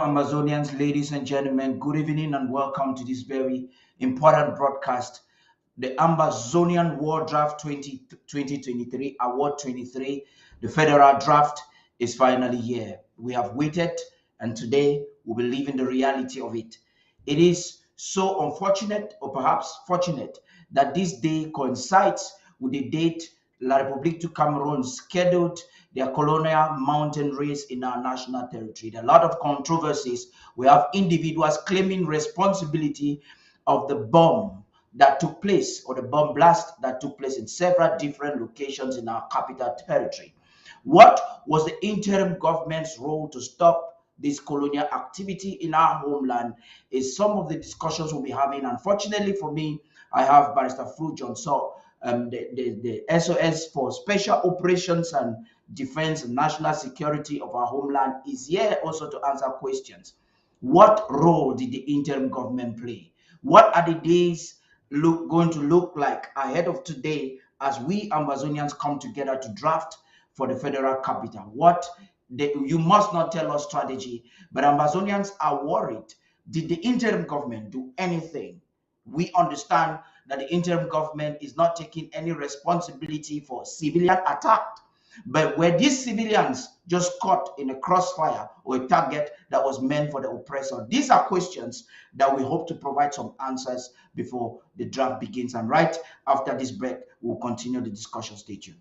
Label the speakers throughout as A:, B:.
A: Amazonians, ladies and gentlemen, good evening and welcome to this very important broadcast. The Amazonian War Draft 2023, Award 23, the federal draft is finally here. We have waited, and today we'll be living the reality of it. It is so unfortunate, or perhaps fortunate, that this day coincides with the date La République du Cameroon scheduled their colonial mountain race in our national territory. There are a lot of controversies. We have individuals claiming responsibility of the bomb that took place, or the bomb blast that took place in several different locations in our capital territory. What was the interim government's role to stop this colonial activity in our homeland is some of the discussions we'll be having. Unfortunately for me, I have Barrister Fru Johnson, the SOS for Special Operations and Defense and National Security of our homeland is here also to answer questions. What role did the interim government play? What are the days going to look like ahead of today as we Amazonians come together to draft for the federal capital? You must not tell us strategy, but Amazonians are worried. Did the interim government do anything? We understand that the interim government is not taking any responsibility for civilian attack. But were these civilians just caught in a crossfire or a target that was meant for the oppressor? These are questions that we hope to provide some answers before the draft begins. And right after this break, we'll continue the discussion. Stay tuned.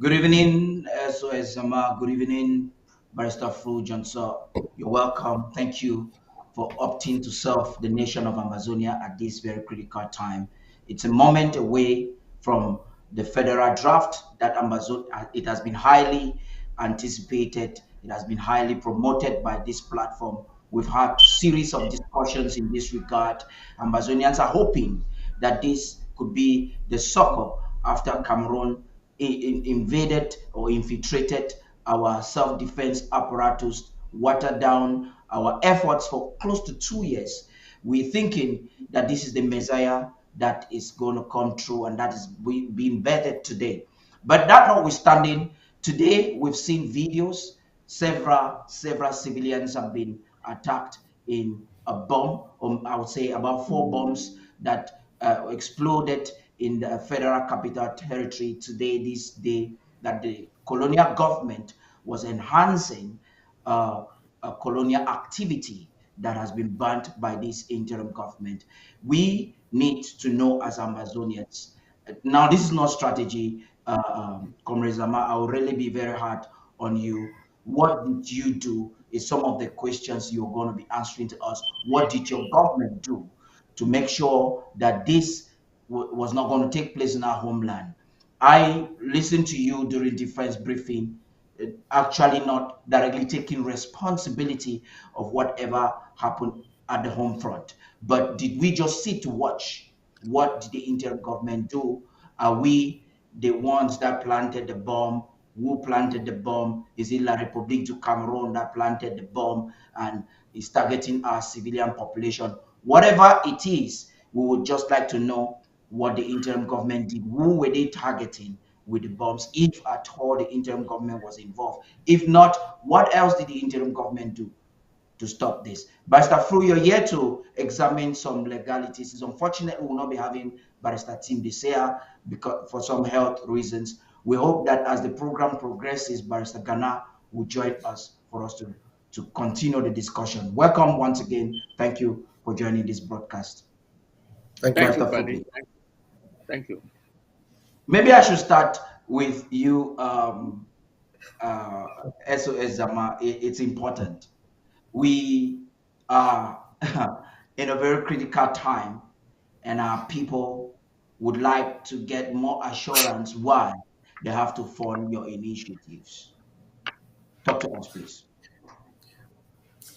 A: Good evening, SOS Zama. Good evening, Barrister Fru Johnson. You're welcome. Thank you for opting to serve the nation of Amazonia at this very critical time. It's a moment away from the federal draft that it has been highly anticipated. It has been highly promoted by this platform. We've had a series of discussions in this regard. Amazonians are hoping that this could be the succor after Cameroon invaded or infiltrated our self-defense apparatus, watered down our efforts for close to 2 years. We're thinking that this is the Messiah that is going to come true, and that is being vetted today. But that notwithstanding, today we've seen videos. Several civilians have been attacked in a bomb, I would say about 4 bombs that exploded in the federal capital territory today, this day, that the colonial government was enhancing a colonial activity that has been banned by this interim government. We need to know as Amazonians. Now, this is not strategy, Comrade Zama. I will really be very hard on you. What did you do is some of the questions you're going to be answering to us. What did your government do to make sure that this was not going to take place in our homeland? I listened to you during defense briefing, actually not directly taking responsibility of whatever happened at the home front. But did we just sit to watch? What did the interim government do? Are we the ones that planted the bomb? Who planted the bomb? Is it La République du Cameroon that planted the bomb and is targeting our civilian population? Whatever it is, we would just like to know what the interim government did. Who were they targeting with the bombs, if at all the interim government was involved? If not, what else did the interim government do to stop this. Barrister Fru, you're here to examine some legalities. It's unfortunate we will not be having Barrister Tim Desea because for some health reasons. We hope that as the program progresses, Barrister Ghana will join us for us to continue the discussion. Welcome once again. Thank you for joining this broadcast.
B: Thank you.
C: Thank you,
A: Barrister Fru,
C: Paddy.
A: please.
C: Thank you.
A: Maybe I should start with you, SOS Zama. It's important. We are in a very critical time, and our people would like to get more assurance why they have to fund your initiatives. Talk to us, please.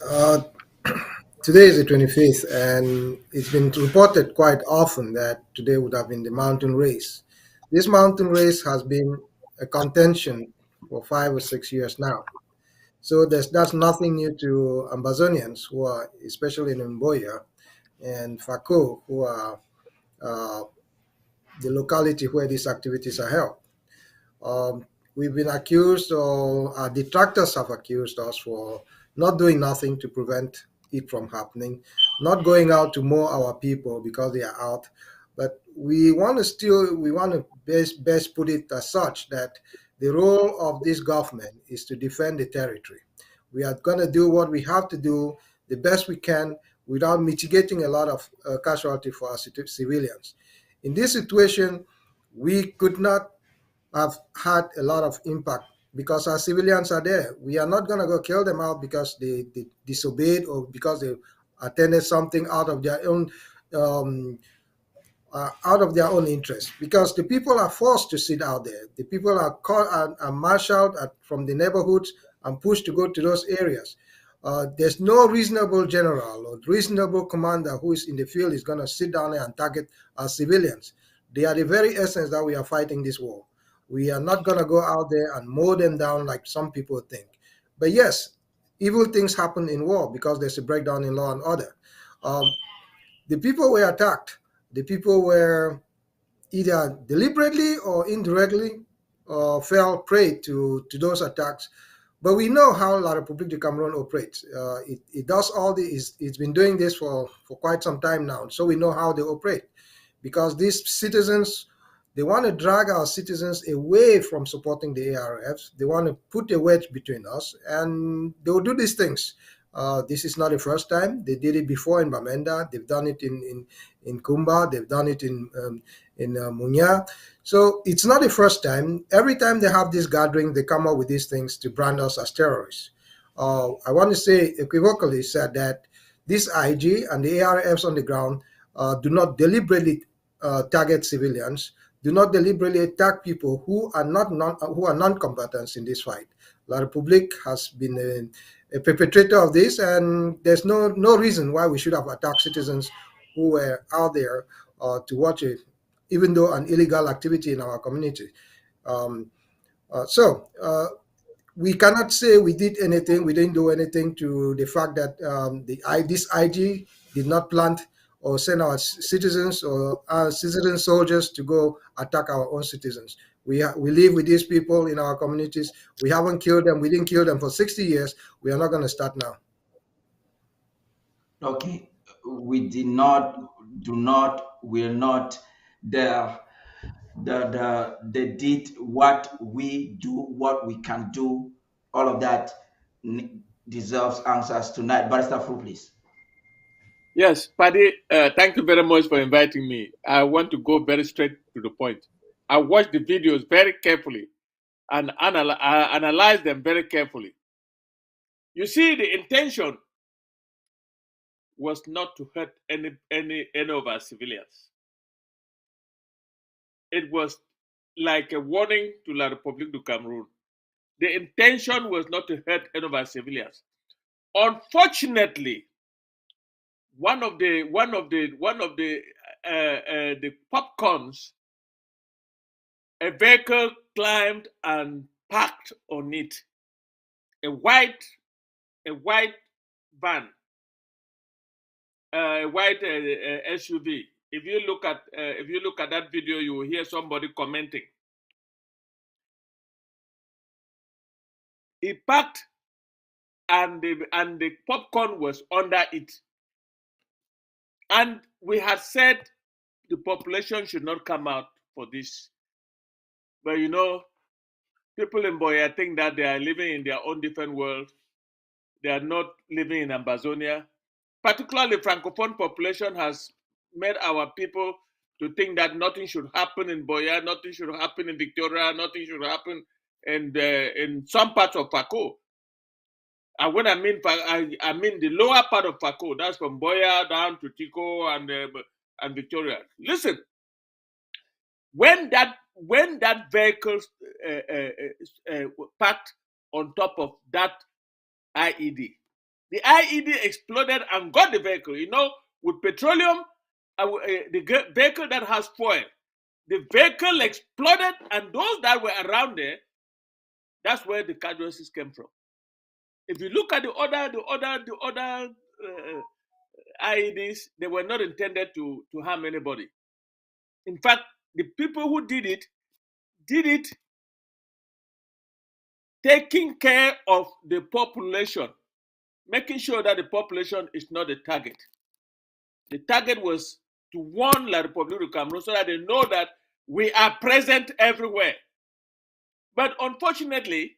B: Uh, Today is the 25th, and it's been reported quite often that today would have been the mountain race. This mountain race has been a contention for 5 or 6 years now. So that's nothing new to Ambazonians who are, especially in Mboya and Fako, who are uh, the locality where these activities are held. We've been accused, or our detractors have accused us for not doing nothing to prevent it from happening, not going out to mow our people because they are out. But we want to best put it as such that the role of this government is to defend the territory. We are going to do what we have to do the best we can without mitigating a lot of casualty for our civilians. In this situation, we could not have had a lot of impact because our civilians are there. We are not going to go kill them out because they disobeyed or because they attended something um, out of their own interest. Because the people are forced to sit out there. The people are called are marshaled from the neighborhoods and pushed to go to those areas. There's no reasonable general or reasonable commander who is in the field is going to sit down there and target our civilians. They are the very essence that we are fighting this war. We are not going to go out there and mow them down like some people think. But yes, evil things happen in war because there's a breakdown in law and order. Um, the people were attacked. The people were either deliberately or indirectly fell prey to those attacks. But we know how La République du Cameroon operates. It does all it's been doing this for quite some time now. So we know how they operate because these citizens, they want to drag our citizens away from supporting the ARFs. They want to put a wedge between us, and they will do these things. This is not the first time. They did it before in Bamenda. They've done it in Kumba. They've done it in Munya. So it's not the first time. Every time they have this gathering, they come up with these things to brand us as terrorists. I want to say equivocally said that this IG and the ARFs on the ground do not deliberately target civilians, do not deliberately attack people who are non-combatants in this fight. La République has been a perpetrator of this, and there's no reason why we should have attacked citizens who were out there to watch it, even though an illegal activity in our community. Um, so we cannot say we did anything, we didn't do anything to the fact that this IG did not plant or send our citizens or our citizen soldiers to go attack our own citizens. We live with these people in our communities. We haven't killed them. We didn't kill them for 60 years. We are not going to start now.
A: Okay, we did not, do not, will not. The they did what we do, what we can do. All of that deserves answers tonight. Barrister Fu, please.
C: Yes, Paddy, thank you very much for inviting me. I want to go very straight to the point. I watched the videos very carefully and analyzed them very carefully. You see, the intention was not to hurt any of our civilians. It was like a warning to La République du Cameroon. The intention was not to hurt any of our civilians. Unfortunately, one of the popcorns, a vehicle climbed and parked on it. A white a white van, a white SUV. If you look at that video, you will hear somebody commenting. He parked and the popcorn was under it. And we had said the population should not come out for this. But people in Boya think that they are living in their own different world. They are not living in Amazonia. Particularly, Francophone population has made our people to think that nothing should happen in Boya, nothing should happen in Victoria, nothing should happen in some parts of Paco. And when I mean I mean the lower part of Paco, that's from Boya down to Tico and Victoria. Listen, when that vehicle packed on top of that IED, the IED exploded and got the vehicle. With petroleum, the vehicle that has fuel, the vehicle exploded, and those that were around there, that's where the casualties came from. If you look at the other IEDs, they were not intended to harm anybody. In fact, the people who did it taking care of the population, making sure that the population is not the target. The target was to warn La République du Cameroun so that they know that we are present everywhere. But unfortunately,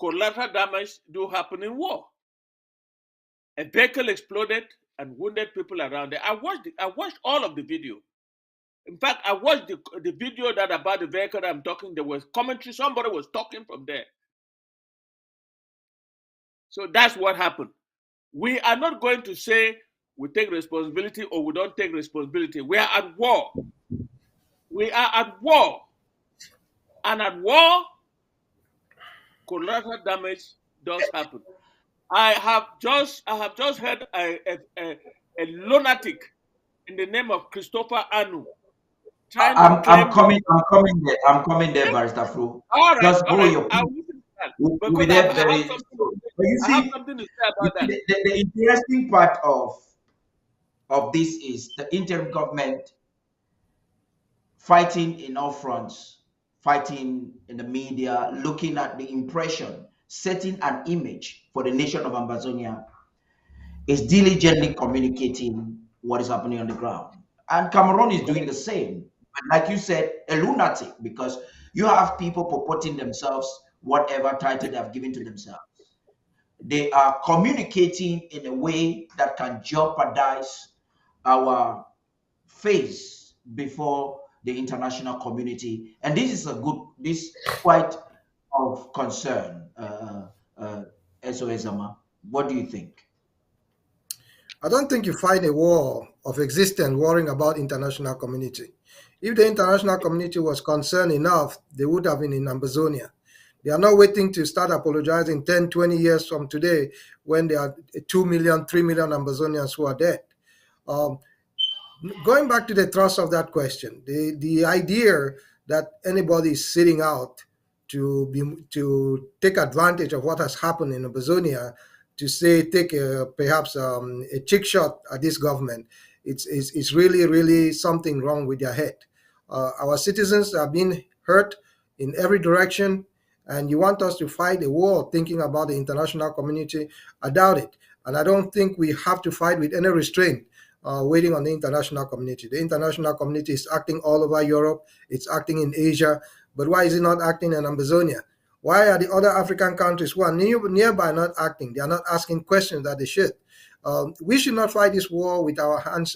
C: collateral damage do happen in war. A vehicle exploded and wounded people around there. I watched all of the video. In fact, I watched the video that about the vehicle that I'm talking. There was commentary. Somebody was talking from there. So that's what happened. We are not going to say we take responsibility or we don't take responsibility. We are at war. We are at war. And at war, collateral damage does happen. I have just heard a lunatic in the name of Christopher Anu trying to claim.
A: I'm coming there, Barrister Fru.
C: All right,
A: Just
C: all
A: hold
C: right.
A: your
C: I'll
A: peace.
C: listen to that
A: We'll be
C: because
A: there
C: I have
A: very
C: something.
A: soon. But
C: I have something to say about that.
A: the interesting part of this is the interim government fighting in all fronts, fighting in the media, looking at the impression, setting an image for the nation of Amazonia, is diligently communicating what is happening on the ground. And Cameroon is doing the same. But like you said, a lunatic, because you have people purporting themselves whatever title they have given to themselves. They are communicating in a way that can jeopardize our face before the international community. And this is this quite of concern, SOSMA. What do you think?
B: I don't think you find a war of existence worrying about international community. If the international community was concerned enough, they would have been in Amazonia. They are not waiting to start apologizing 10, 20 years from today when there are 2 million, 3 million Amazonians who are dead. Um, Going back to the thrust of that question, the idea that anybody is sitting out to take advantage of what has happened in Amazonia to say take perhaps a chick shot at this government, it's really something wrong with their head. Our citizens are being hurt in every direction, and you want us to fight a war thinking about the international community. I doubt it, and I don't think we have to fight with any restraint waiting on the international community. The international community is acting all over Europe, it's acting in Asia, but why is it not acting in Amazonia? Why are the other African countries who are nearby not acting? They are not asking questions that they should. We should not fight this war with our hands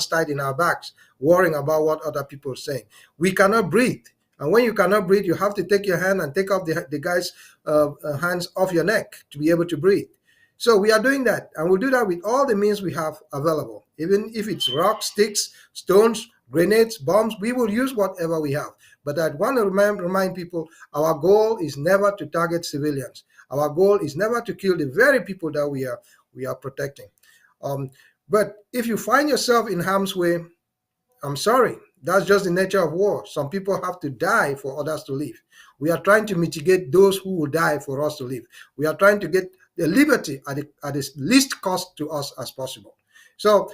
B: tied in our backs, worrying about what other people are saying. We cannot breathe. And when you cannot breathe, you have to take your hand and take off the guy's hands off your neck to be able to breathe. So we are doing that, and we'll do that with all the means we have available. Even if it's rocks, sticks, stones, grenades, bombs, we will use whatever we have. But I want to remind people, our goal is never to target civilians. Our goal is never to kill the very people that we are protecting. But if you find yourself in harm's way, I'm sorry. That's just the nature of war. Some people have to die for others to live. We are trying to mitigate those who will die for us to live. We are trying to get the liberty at the least cost to us as possible. So,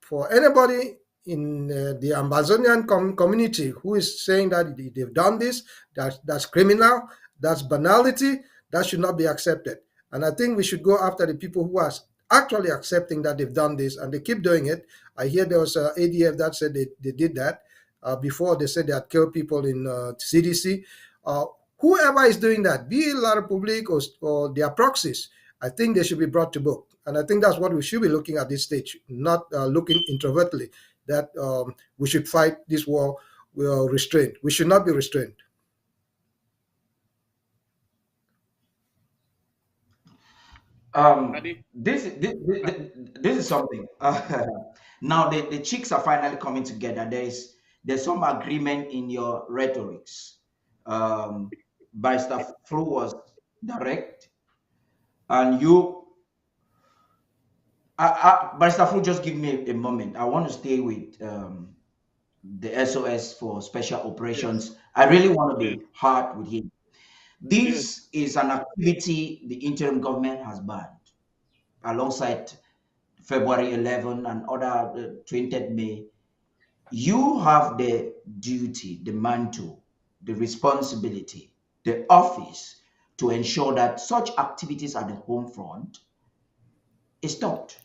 B: for anybody in the Amazonian community who is saying that they've done this, that's criminal, that's banality, That should not be accepted. And I think we should go after the people who are actually accepting that they've done this and they keep doing it. I hear there was ADF that said they did that before. They said they had killed people in CDC. Uh, Whoever is doing that, be it La Republique or their proxies, I think they should be brought to book. And I think that's what we should be looking at this stage, not looking introvertly that we should fight this war restrained. We should not be restrained.
C: Paddy?
A: This is something. Now the cheeks are finally coming together. There's some agreement in your rhetorics. Barrister Flu was direct, and Barrister Flu, just give me a moment. I want to stay with the SOS for special
C: Yes,
A: operations. I really want to
C: yes,
A: be hard with him.
C: yes,
A: This is an activity the interim government has banned alongside February 11 and other 20th May. You have the duty, the mantle, the responsibility, the office to ensure that such activities at the home front is stopped.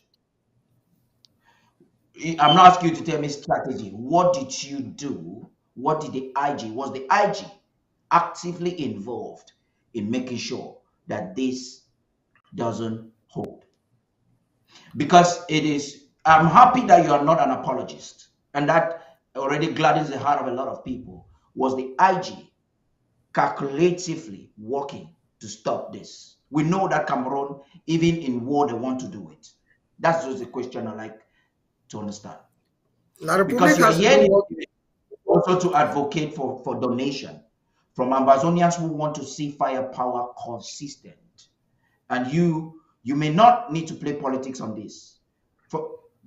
A: I'm not asking you to tell me strategy. What did you do? What did the IG, was the IG actively involved in making sure that this doesn't hold? Because it is, I'm happy that you are not an apologist, and that already gladdens the heart of a lot of people. Was the IG calculatively working to stop this? We know that Cameroon, even in war, they want to do it. That's just the question I like to understand.
B: La
A: Because
B: Republic
A: you are
B: has
A: here
B: been working.
A: also to advocate for donation from Ambazonians who want to see firepower consistent. And you may not need to play politics on this.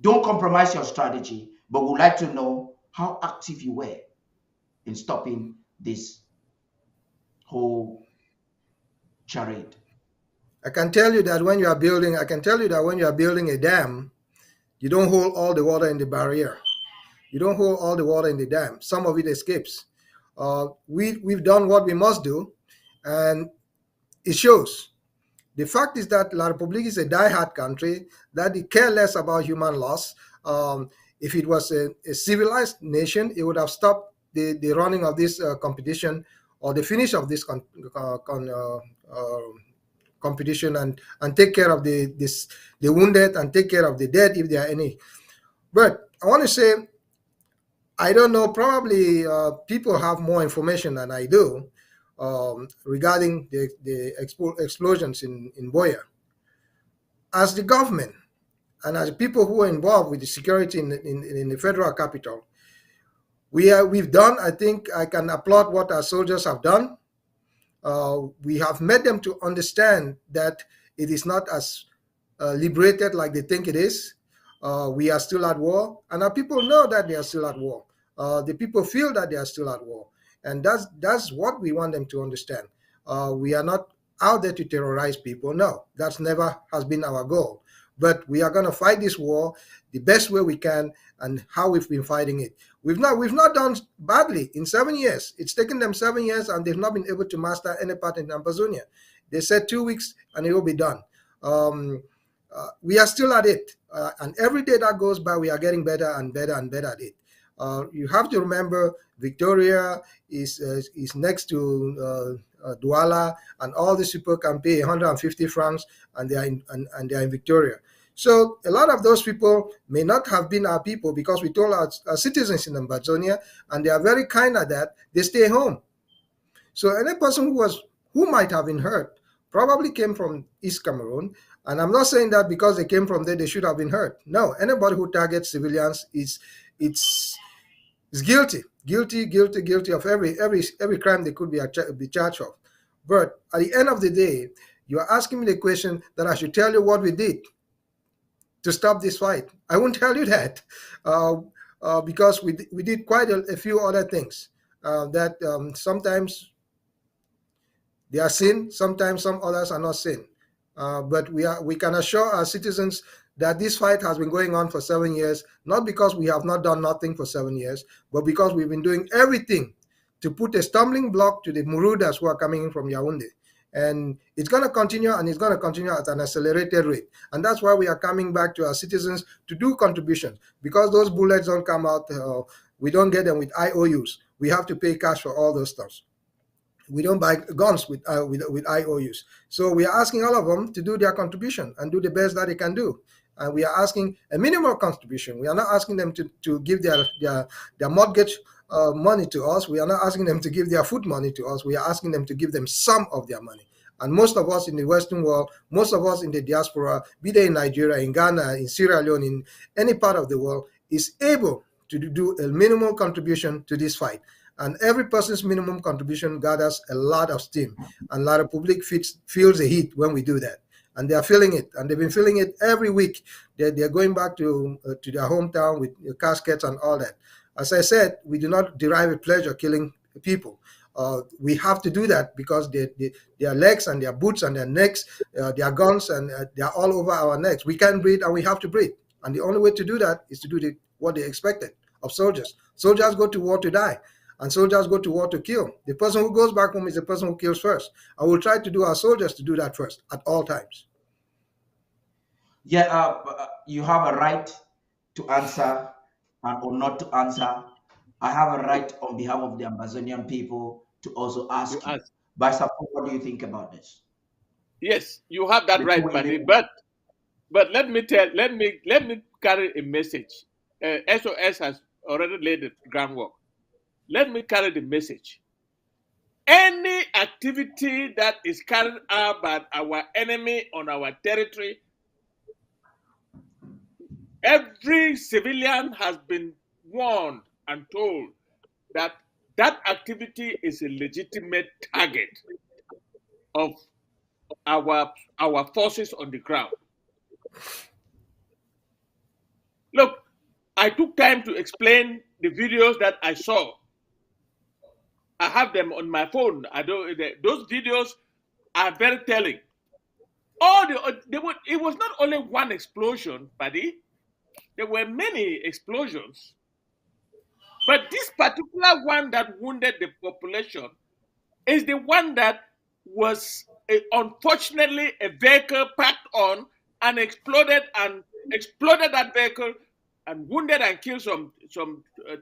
A: Don't compromise your strategy, but would like to know how active you were in stopping this whole charade.
B: I can tell you that when you are building, I can tell you that when you are building a dam, you don't hold all the water in the barrier. You don't hold all the water in the dam. Some of it escapes. We've done what we must do, and it shows. The fact is that La Republique is a die-hard country that they care less about human loss. If it was a civilized nation, it would have stopped the running of this competition or the finish of this competition and take care of the wounded and take care of the dead if there are any. But I want to say, I don't know, probably people have more information than I do regarding the explosions in Boya. As the government and as people who are involved with the security in the federal capital, we've done, I think I can applaud what our soldiers have done. We have made them to understand that it is not as liberated like they think it is. We are still at war, and our people know that they are still at war. The people feel that they are still at war, and that's what we want them to understand. We are not out there to terrorize people. No, that's never has been our goal. But we are going to fight this war the best way we can, and how we've been fighting it. We've not done badly in 7 years. It's taken them 7 years, and they've not been able to master any part in Amazonia. They said 2 weeks, and it will be done. We are still at it, and every day that goes by, we are getting better and better and better at it. You have to remember, Victoria is next to Douala, and all these people can pay 150 francs, and they are in Victoria. So a lot of those people may not have been our people, because we told our citizens in Amazonia, and they are very kind at that, they stay home. So any person who might have been hurt probably came from East Cameroon. And I'm not saying that because they came from there they should have been hurt. No, anybody who targets civilians is guilty of every crime they could be charged of. But at the end of the day, you are asking me the question that I should tell you what we did to stop this fight. I won't tell you that, because we did quite a few other things that sometimes they are seen, sometimes some others are not seen. But we can assure our citizens that this fight has been going on for 7 years, not because we have not done nothing for 7 years, but because we've been doing everything to put a stumbling block to the Murudas who are coming in from Yaoundé. And it's going to continue, and it's going to continue at an accelerated rate. And that's why we are coming back to our citizens to do contributions, because those bullets don't come out, we don't get them with IOUs. We have to pay cash for all those stuff. We don't buy guns with IOUs. So we are asking all of them to do their contribution and do the best that they can do. And we are asking a minimal contribution. We are not asking them to give their mortgage money to us. We are not asking them to give their food money to us. We are asking them to give them some of their money. And most of us in the Western world, most of us in the diaspora, be they in Nigeria, in Ghana, in Sierra Leone, in any part of the world, is able to do a minimal contribution to this fight. And every person's minimum contribution gathers a lot of steam, and a lot of public feels the heat when we do that. And they are feeling it, and they've been feeling it every week. They're going back to their hometown with caskets and all that. As I said, we do not derive a pleasure killing people. We have to do that because their legs and their boots and their necks, their guns, and they are all over our necks. We can't breathe, and we have to breathe. And the only way to do that is to do what they expected of soldiers. Soldiers go to war to die, and soldiers go to war to kill. The person who goes back home is the person who kills first. And we'll try to do our soldiers to do that first at all times.
A: Yeah, you have a right to answer and or not to answer. I have a right on behalf of the Amazonian people to also
C: To
A: ask you.
C: ask.
A: Baisafu, what do you think about this?
C: Yes, you have that
A: Before
C: right,
A: we
C: buddy.
A: even
C: But let me carry a message. SOS has already laid the groundwork. Let me carry the message. Any activity that is carried out by our enemy on our territory, every civilian has been warned and told that that activity is a legitimate target of our forces on the ground. Look, I took time to explain the videos that I saw. I have them on my phone. Those videos are very telling. It was not only one explosion, buddy. There were many explosions. But this particular one that wounded the population is the one that was unfortunately a vehicle packed on and exploded that vehicle and wounded and killed some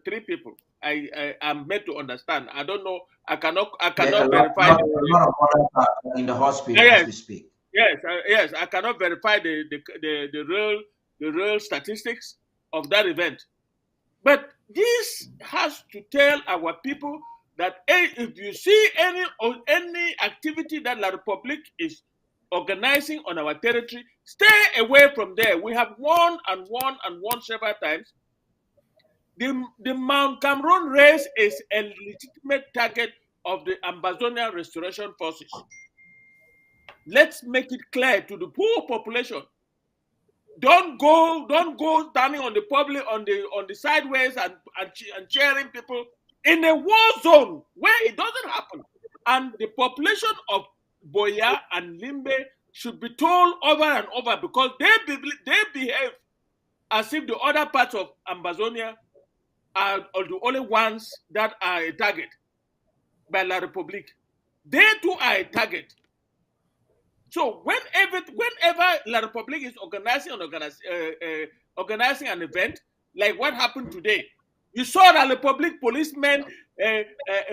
C: three people. I am meant to understand. I don't know. I
A: yeah,
C: cannot verify
A: a lot of others are in the hospital as
C: yes,
A: we speak.
C: yes. I cannot verify the real statistics of that event. But this has to tell our people that if you see any activity that La Republic is organizing on our territory, stay away from there. We have warned and warned and warned several times. The Mount Cameroon race is a legitimate target of the Ambazonia Restoration Forces. Let's make it clear to the poor population. Don't go standing on the public on the sideways and cheering people in a war zone where it doesn't happen. And the population of Boya and Limbe should be told over and over because they behave as if the other parts of Amazonia are the only ones that are a target by La Republique. They too are a target. So whenever La Republique is organizing an event like what happened today, you saw La Republique policemen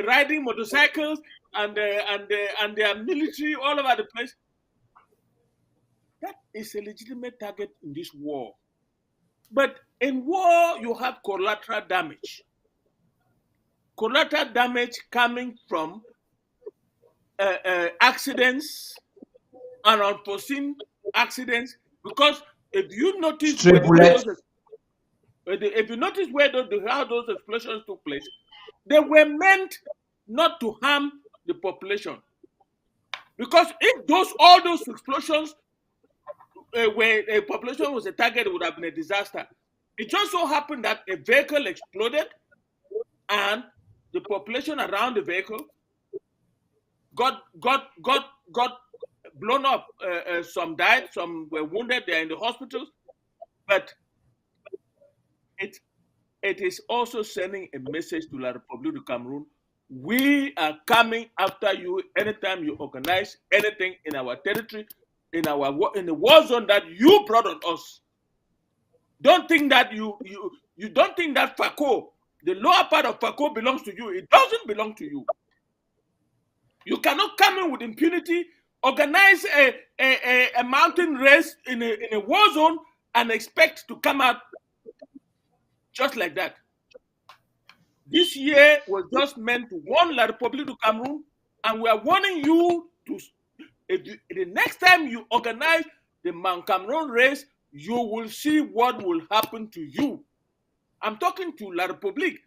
C: riding motorcycles and their military all over the place. That is a legitimate target in this war. But in war, you have collateral damage. Collateral damage coming from accidents and unforeseen accidents. Because if you notice
A: Stray
C: where the way
A: bullets.
C: those if you notice where how those explosions took place, they were meant not to harm the population. Because if all those explosions where a population was a target, it would have been a disaster. It just so happened that a vehicle exploded and the population around the vehicle got blown up. Some died, some were wounded. They're in the hospitals, but it it is also sending a message to La Republique du Cameroon. We are coming after you anytime you organize anything in our territory, in the war zone that you brought on us. Don't think that you don't think that Fako, the lower part of Fako belongs to you. It doesn't belong to you. You cannot come in with impunity, organize a mountain race in a war zone and expect to come out just like that. This year was just meant to warn La Republique du Cameroon, and we are warning you to, the next time you organize the Mount Cameroon race, you will see what will happen to you. I'm talking to La Republique.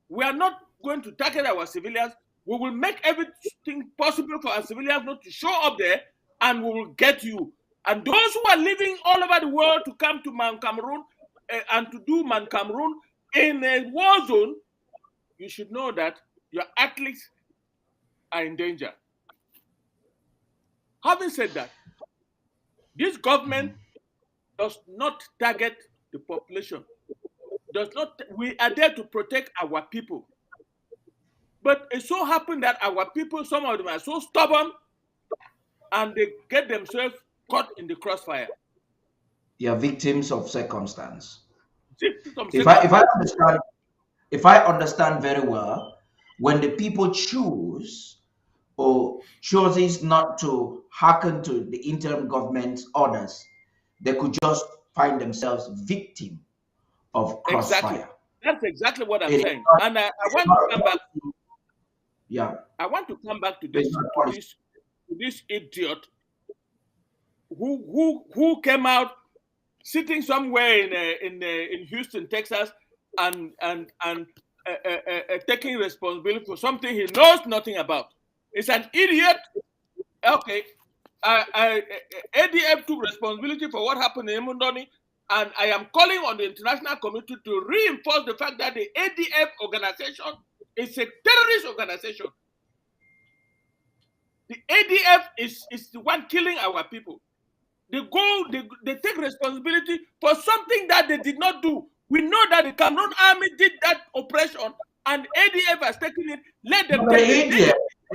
C: We are not going to target our civilians. We will make everything possible for our civilians not to show up there, and we will get you. And those who are living all over the world to come to Mount Cameroon and to do Mount Cameroon in a war zone, you should know that your athletes are in danger. Having said that, this government does not target the population. Does not. We are there to protect our people. But it so happened that our people, some of them are so stubborn, and they get themselves caught in the crossfire.
A: They are victims of circumstance.
C: Some
A: If I if I
C: circumstances.
A: understand if I understand very well, when the people choose or chooses not to hearken to the interim government's orders, they could just find themselves victim of
C: Exactly.
A: crossfire.
C: That's exactly what I'm
A: It is
C: saying.
A: not,
C: And I
A: it's
C: want
A: not
C: to
A: a
C: come back.
A: policy. Yeah,
C: I want to come back
A: it's not a policy.
C: to this idiot who came out sitting somewhere in Houston, Texas, and taking responsibility for something he knows nothing about. It's an idiot. Okay, ADF took responsibility for what happened in Imundoni, and I am calling on the international community to reinforce the fact that the ADF organization is a terrorist organization. The ADF is the one killing our people. They take responsibility for something that they did not do. We know that the Cameroon army did that oppression, and ADF has taken it. Let them
A: No, the
C: take the blame.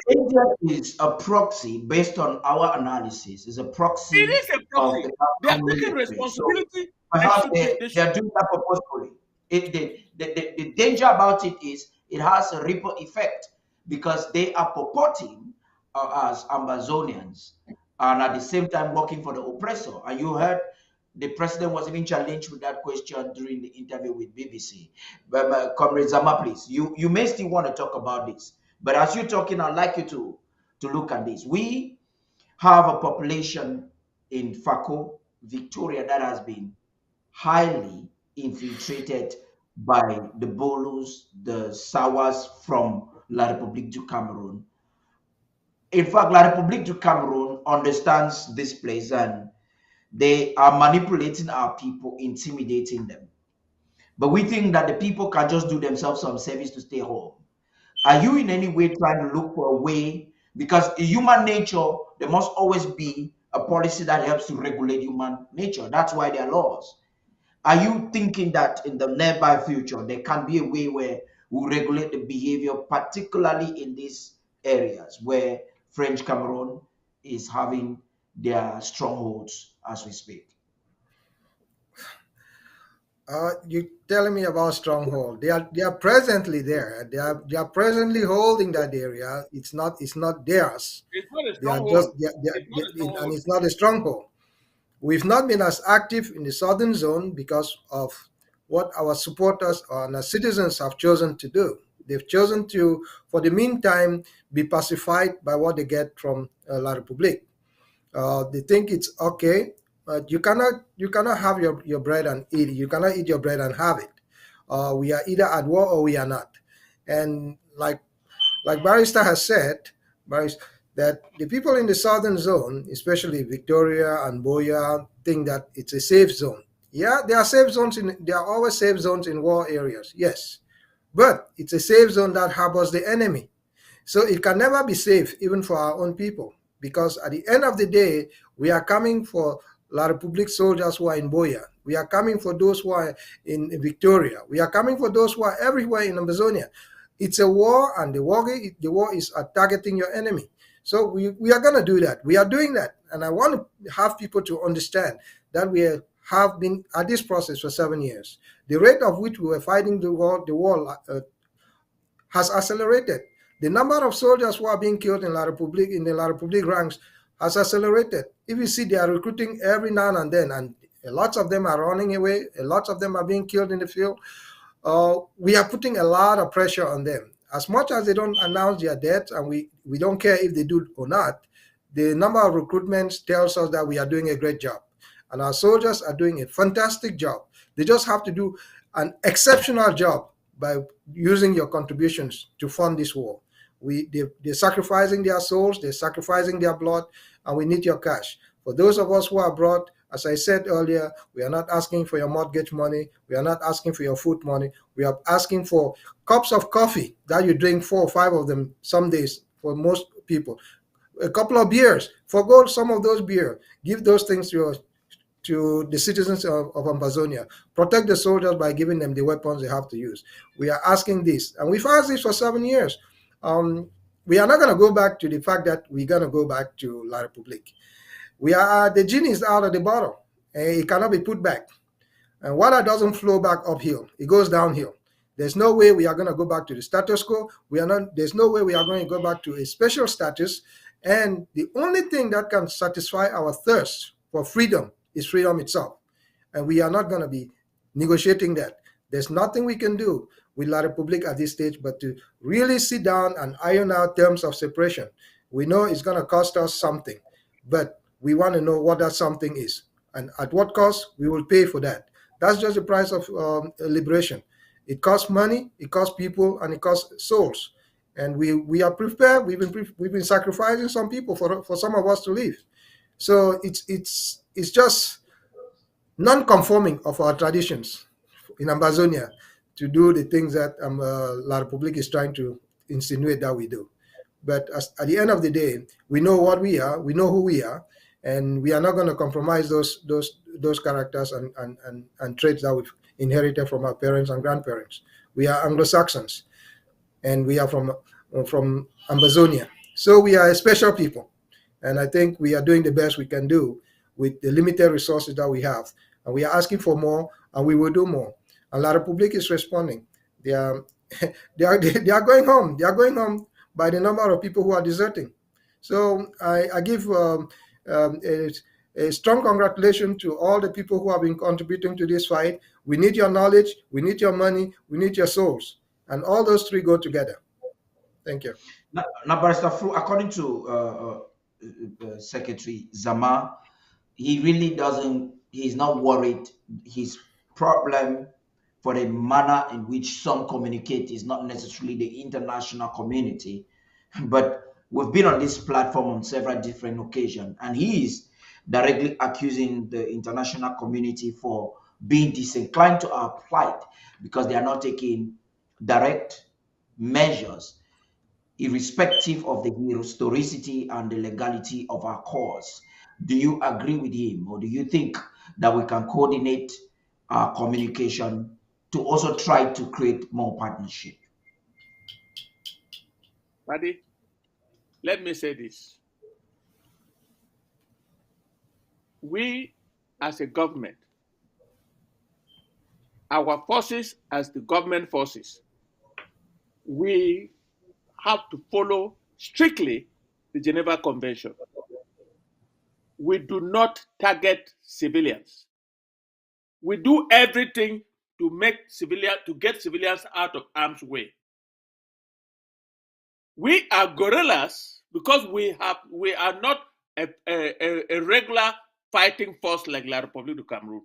A: ADF is a proxy based on our analysis. Is a
C: It
A: proxy
C: is a
A: of the
C: proxy. They are
A: Cameroon
C: taking
A: military. So
C: responsibility. They
A: perhaps
C: should be. They
A: they
C: should.
A: are doing that purposefully. The danger about it is it has a ripple effect because they are purporting as Amazonians and at the same time working for the oppressor. And you heard the president was even challenged with that question during the interview with BBC. But Comrade Zama, please, you may still want to talk about this. But as you're talking, I'd like you to look at this. We have a population in Fako, Victoria, that has been highly infiltrated by the Bolos, the Sawas from La République du Cameroon. In fact, La République du Cameroon understands this place and they are manipulating our people, intimidating them. But we think that the people can just do themselves some service to stay home. Are you in any way trying to look for a way? Because in human nature, there must always be a policy that helps to regulate human nature. That's why there are laws. Are you thinking that in the nearby future there can be a way where we regulate the behavior, particularly in these areas where French Cameroon is having their strongholds as we speak?
B: You telling me about stronghold? They are presently there. They are presently holding that area. It's not theirs.
C: It's not a
B: They are just
C: stronghold. It's not a
B: and
C: stronghold.
B: it's not a stronghold. We've not been as active in the southern zone because of what our supporters and our citizens have chosen to do. They've chosen to, for the meantime, be pacified by what they get from La Republique. They think it's okay, but you cannot have your bread and eat it. You cannot eat your bread and have it. We are either at war or we are not. And like Barrister has said, that the people in the southern zone, especially Victoria and Boya, think that it's a safe zone. Yeah, there are always safe zones in war areas, yes. But it's a safe zone that harbors the enemy. So it can never be safe, even for our own people, because at the end of the day, we are coming for La Republique soldiers who are in Boya. We are coming for those who are in Victoria. We are coming for those who are everywhere in Amazonia. It's a war, and the war is targeting your enemy. So we are going to do that. We are doing that. And I want to have people to understand that have been at this process for 7 years. The rate of which we were fighting the war has accelerated. The number of soldiers who are being killed in the La Republique ranks has accelerated. If you see, they are recruiting every now and then, and lots of them are running away. Lots of them are being killed in the field. We are putting a lot of pressure on them. As much as they don't announce their deaths, and we don't care if they do or not, the number of recruitments tells us that we are doing a great job. And our soldiers are doing a fantastic job. They just have to do an exceptional job by using your contributions to fund this war. They're sacrificing their souls, they're sacrificing their blood, and we need your cash. For those of us who are abroad, as I said earlier, we are not asking for your mortgage money. We are not asking for your food money. We are asking for cups of coffee that you drink 4 or 5 of them some days for most people. A couple of beers. Forgo some of those beer. Give those things to the citizens of Amazonia. Protect the soldiers by giving them the weapons they have to use. We are asking this. And we've asked this for 7 years. We are not going to go back to the fact that we're going to go back to La Republique. The genie is out of the bottle, and it cannot be put back. And water doesn't flow back uphill; it goes downhill. There's no way we are going to go back to the status quo. We are not. There's no way we are going to go back to a special status. And the only thing that can satisfy our thirst for freedom is freedom itself. And we are not going to be negotiating that. There's nothing we can do with La Republique at this stage but to really sit down and iron out terms of separation. We know it's going to cost us something, but we want to know what that something is, and at what cost we will pay for that. That's just the price of liberation. It costs money, it costs people, and it costs souls. And we are prepared. We've been sacrificing some people for some of us to live. So it's just non-conforming of our traditions in Amazonia to do the things that La Republic is trying to insinuate that we do. But at the end of the day, we know what we are, we know who we are, and we are not going to compromise those characters and traits that we've inherited from our parents and grandparents. We are Anglo-Saxons, and we are from Amazonia, so we are a special people. And I think we are doing the best we can do with the limited resources that we have, and we are asking for more, and we will do more. And La Republic is responding. They are they are going home. They are going home by the number of people who are deserting. So I give a strong congratulations to all the people who have been contributing to this fight. We need your knowledge, we need your money, we need your souls, and all those three go together. Thank you.
A: Now, Barrister Fu, according to Secretary Zama, he really doesn't, he's not worried. His problem for the manner in which some communicate is not necessarily the international community, but we've been on this platform on several different occasions, and he is directly accusing the international community for being disinclined to our plight because they are not taking direct measures irrespective of the historicity and the legality of our cause. Do you agree with him, or do you think that we can coordinate our communication to also try to create more partnership?
C: Paddy, let me say this. We, as a government, our forces as the government forces, we have to follow strictly the Geneva Convention. We do not target civilians. We do everything to get civilians out of harm's way. We are guerrillas because we are not a regular fighting force like La République du Cameroon.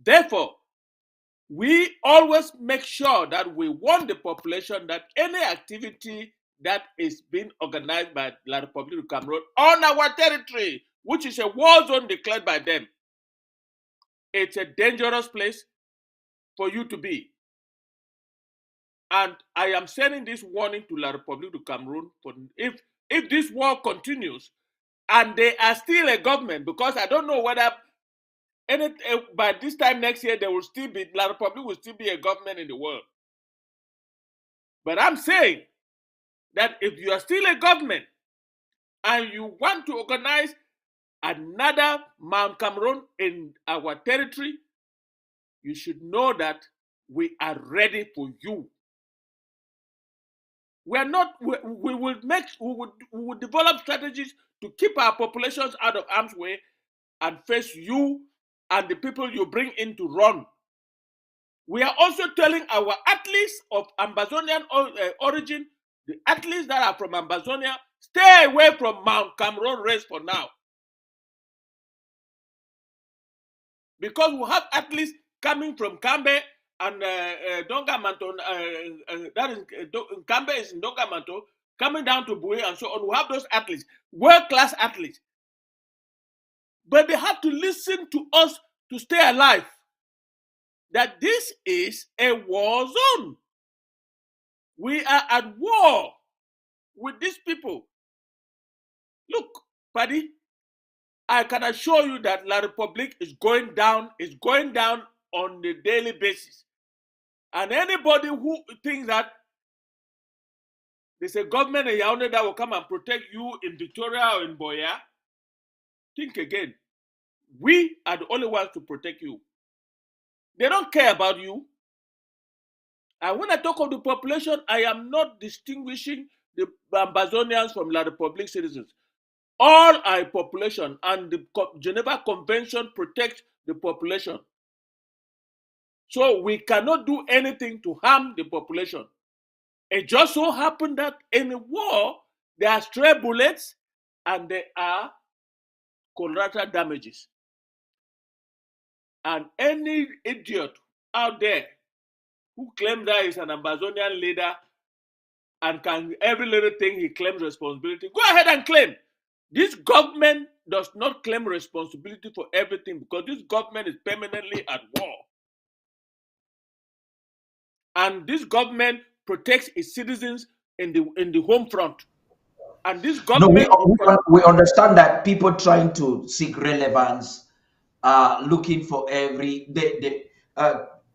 C: Therefore, we always make sure that we warn the population that any activity that is being organized by La République du Cameroon on our territory, which is a war zone declared by them, it's a dangerous place for you to be. And I am sending this warning to La République du Cameroon for if this war continues and they are still a government, because I don't know whether by this time next year there will still be La République will still be a government in the world. But I'm saying that if you are still a government and you want to organize another Mount Cameroon in our territory, you should know that we are ready for you. We are not. We will make. We will develop strategies to keep our populations out of harm's way and face you and the people you bring in to run. We are also telling our athletes of Ambazonian origin, the athletes that are from Ambazonia, stay away from Mount Cameroon race for now. Because we have athletes coming from Kambe and Dongamanto, that is Kambe is in Dongamanto, coming down to Bui and so on. We have those athletes, world-class athletes. But they have to listen to us to stay alive. That this is a war zone. We are at war with these people. Look, Paddy, I can assure you that La Republique is going down on a daily basis. And anybody who thinks that there's a government in Yaoundé that will come and protect you in Victoria or in Boya, think again. We are the only ones to protect you. They don't care about you. And when I talk of the population, I am not distinguishing the Ambazonians from La Republique citizens. All our population, and the Geneva Convention protects the population. So we cannot do anything to harm the population. It just so happened that in a war, there are stray bullets and there are collateral damages. And any idiot out there who claims that he's an Ambazonian leader and can every little thing he claims responsibility, go ahead and claim. This government does not claim responsibility for everything because this government is permanently at war. And this government protects its citizens in the home front. And this
A: No,
C: government
A: we understand that people trying to seek relevance are looking for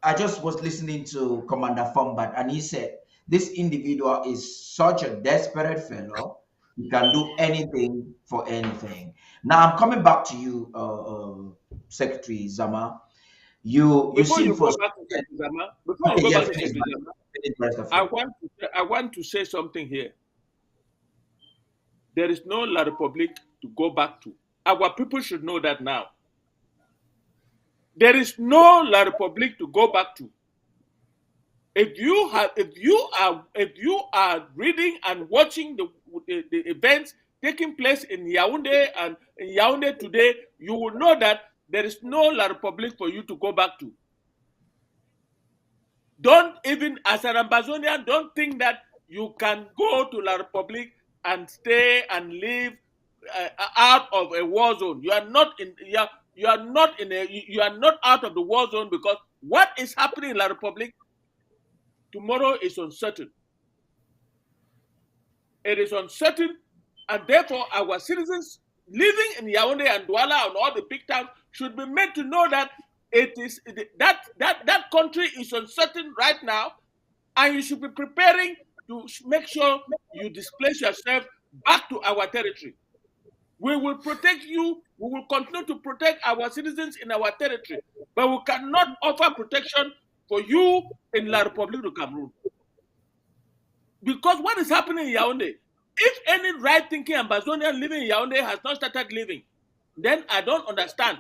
A: I just was listening to Commander Fombat, and he said this individual is such a desperate fellow. He can do anything for anything. Now I'm coming back to you, Secretary Zama. You
C: before
A: seem
C: you
A: for
C: go back to Sekizama, before you
A: okay,
C: go
A: yeah,
C: back to Sekizama,
A: finish the rest of you.
C: I want to say something here. There is no La Republique to go back to. Our people should know that now. There is no La Republique to go back to. If you are reading and watching the events taking place in Yaoundé and in Yaoundé today, you will know that there is no La Republique for you to go back to. Don't even, as an Ambazonian, don't think that you can go to La Republique and stay and live out of a war zone. You are not in. You are not in a. You are not out of the war zone because what is happening in La Republique tomorrow is uncertain. It is uncertain, and therefore our citizens living in Yaoundé and Douala and all the big towns should be made to know that it is that country is uncertain right now, and you should be preparing to make sure you displace yourself back to our territory. We will protect you. We will continue to protect our citizens in our territory, but we cannot offer protection for you in La République du Cameroon. Because what is happening in Yaoundé, if any right-thinking Ambazonian living in Yaoundé has not started living, then I don't understand.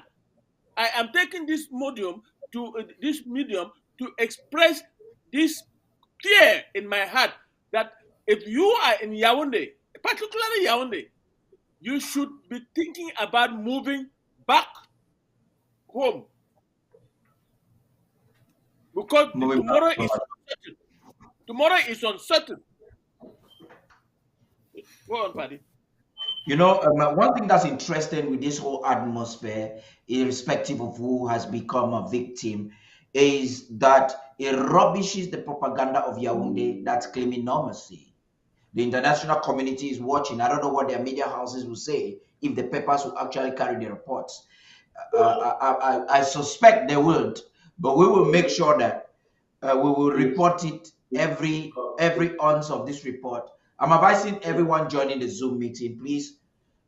C: I am taking this medium to express this fear in my heart that if you are in Yaoundé, particularly Yaoundé, you should be thinking about moving back home because
A: Moving back
C: tomorrow
A: to
C: is uncertain. Tomorrow is uncertain. Go on, Paddy.
A: One thing that's interesting with this whole atmosphere, irrespective of who has become a victim, is that it rubbishes the propaganda of Yaoundé that's claiming normalcy. The international community is watching. I don't know what their media houses will say if the papers will actually carry the reports. I suspect they won't, but we will make sure that we will report it every ounce of this report. I'm advising everyone joining the Zoom meeting, please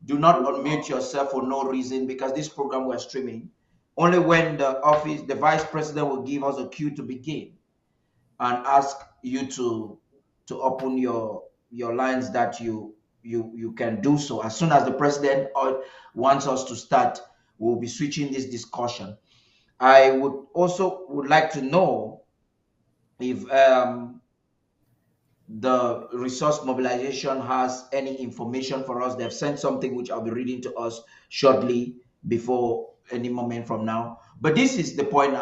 A: do not unmute yourself for no reason, because this program we're streaming. Only when the vice president will give us a cue to begin and ask you to open your lines, that you can do so. As soon as the president wants us to start, we'll be switching this discussion. I would like to know if the resource mobilization has any information for us. They've sent something which I'll be reading to us shortly, before any moment from now. But this is the point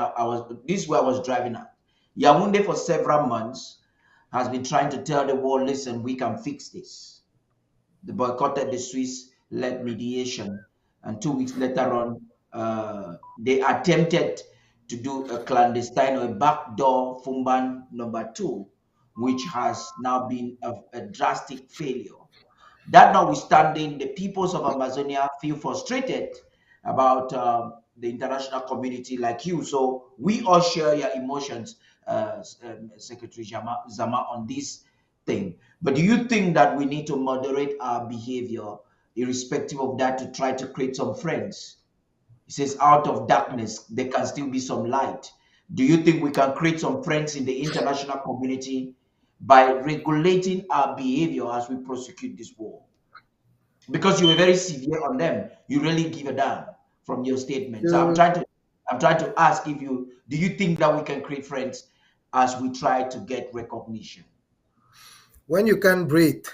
A: this is where I was driving at. Yaoundé for several months has been trying to tell the world, listen, we can fix this. They boycotted the Swiss-led mediation, and 2 weeks later on, they attempted to do a clandestine or a backdoor Fumban number 2, which has now been a drastic failure. That notwithstanding, the peoples of Amazonia feel frustrated about the international community like you. So we all share your emotions, Secretary Zama, on this thing. But do you think that we need to moderate our behavior, irrespective of that, to try to create some friends? It says, out of darkness, there can still be some light. Do you think we can create some friends in the international community by regulating our behavior as we prosecute this war? Because you were very severe on them, you really give a damn from your statement. So
B: You,
A: I'm trying to ask, if you do you think that we can create friends as we try to get recognition?
B: when you can't breathe,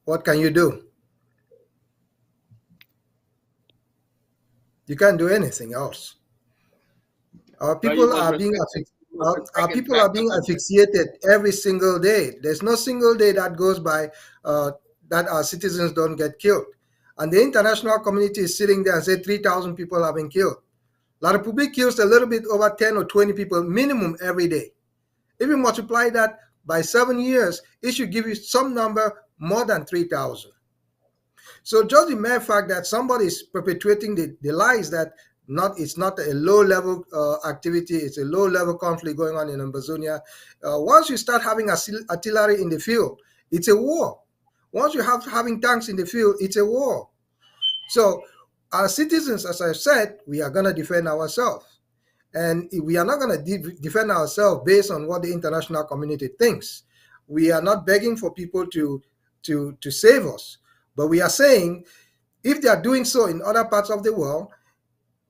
B: what can you do? You can't do anything else. Our
C: So you
B: people
C: must
B: are being
C: respect. You must
B: our
C: respect
B: people are being
C: international community.
B: asphyxiated every single day. There's no single day that goes by that our citizens don't get killed. And the international community is sitting there and say 3,000 people have been killed. La Republique kills a little bit over 10 or 20 people minimum every day. If you multiply that by 7 years, it should give you some number more than 3,000. So just the mere fact that somebody is perpetuating the lies that it's not a low level activity, it's a low level conflict going on in Amazonia. Once you start having artillery in the field, it's a war. Once you have having tanks in the field, it's a war. So our citizens, as I've said, we are going to defend ourselves. And we are not going to defend ourselves based on what the international community thinks. We are not begging for people to save us, but we are saying if they are doing so in other parts of the world,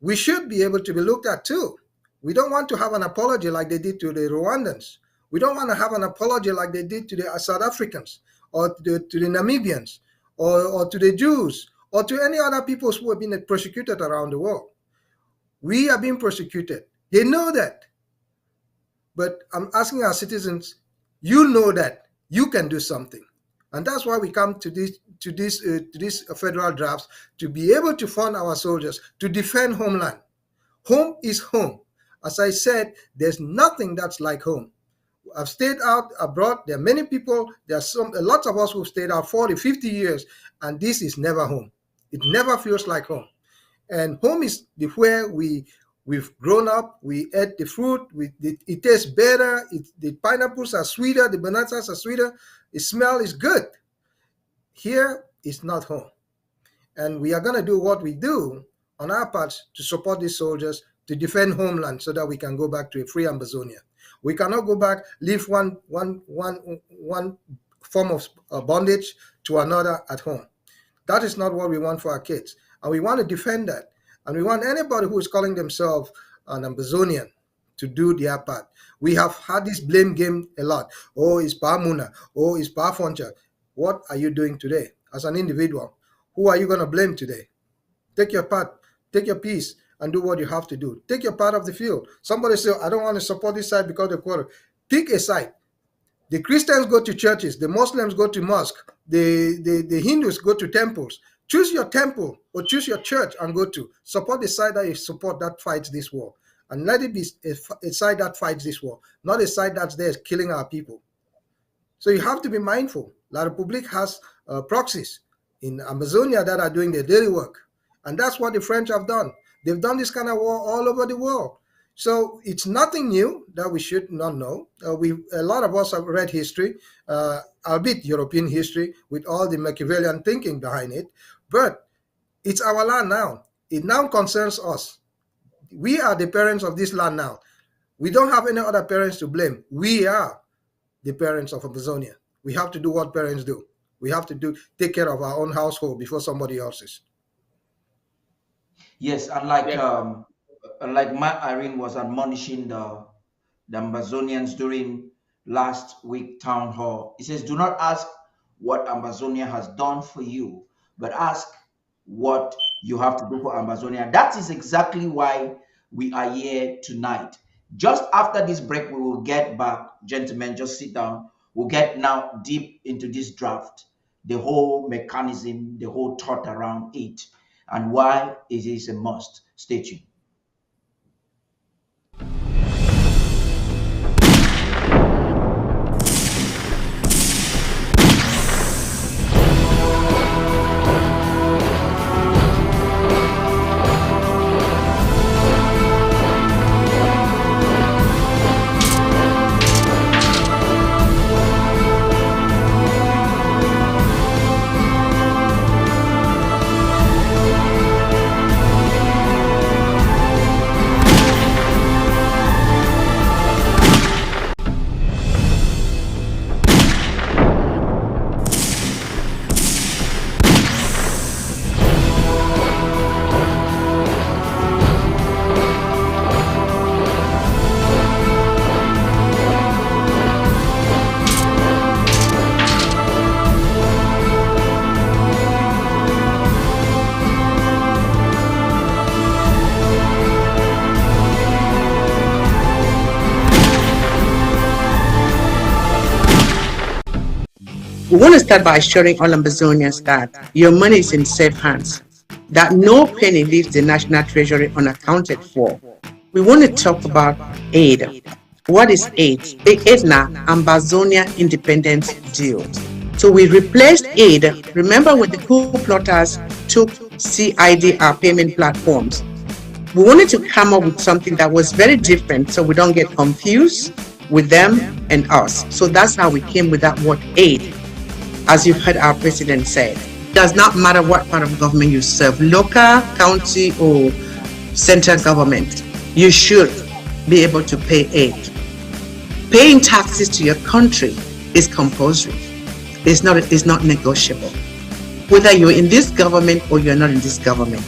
B: we should be able to be looked at too. We don't want to have an apology like they did to the Rwandans. We don't want to have an apology like they did to the South Africans, or to the Namibians, or to the Jews, or to any other peoples who have been persecuted around the world. We are being persecuted. They know that. But I'm asking our citizens, you know that you can do something. And that's why we come to these federal drafts, to be able to fund our soldiers to defend homeland. Home is home. As I said, there's nothing that's like home. I've stayed out abroad. There are many people, there are a lot of us who've stayed out 40, 50 years, and this is never home. It never feels like home. And home is where we've grown up. We ate the fruit. It tastes better. The pineapples are sweeter. The bananas are sweeter. The smell is good. Here is not home. And we are going to do what we do on our parts to support these soldiers to defend homeland so that we can go back to a free Amazonia. We cannot go back, leave one form of bondage to another at home. That is not what we want for our kids. And we want to defend that. And we want anybody who is calling themselves an Amazonian to do their part. We have had this blame game a lot. Oh, it's Pamuna. Oh, it's Pafoncha. What are you doing today as an individual? Who are you going to blame today? Take your part, take your piece, and do what you have to do. Take your part of the field. Somebody say, I don't want to support this side because of the quarter. Pick a side. The Christians go to churches, the Muslims go to mosque, the Hindus go to temples. Choose your temple or choose your church and go to. Support the side that you support that fights this war. And let it be a side that fights this war, not a side that's there killing our people. So you have to be mindful. La Republique has proxies in Amazonia that are doing their daily work. And that's what the French have done. They've done this kind of war all over the world. So it's nothing new that we should not know. A lot of us have read history, albeit European history, with all the Machiavellian thinking behind it. But it's our land now. It now concerns us. We are the parents of this land now. We don't have any other parents to blame. We are the parents of Amazonia. We have to do what parents do. We have to take care of our own household before somebody else's.
A: Yes,
C: Yes.
A: like Matt Irene was admonishing the Amazonians during last week town hall. He says, "Do not ask what Amazonia has done for you, but ask what you have to do for Amazonia." That is exactly why we are here tonight. Just after this break, we will get back, gentlemen. Just sit down. We'll get now deep into this draft, the whole mechanism, the whole thought around it, and why it is a must. Stay tuned.
D: We want to start by assuring all Ambazonians that your money is in safe hands, that no penny leaves the National Treasury unaccounted for. We want to talk about aid. What is aid? The aid now, Ambazonia Independence Deal. So we replaced aid. Remember when the coup plotters took CID, our payment platforms? We wanted to come up with something that was very different so we don't get confused with them and us. So that's how we came with that word aid. As you've heard our president say, it does not matter what part of government you serve, local, county, or central government, you should be able to pay aid. Paying taxes to your country is compulsory. It's not negotiable. Whether you're in this government or you're not in this government.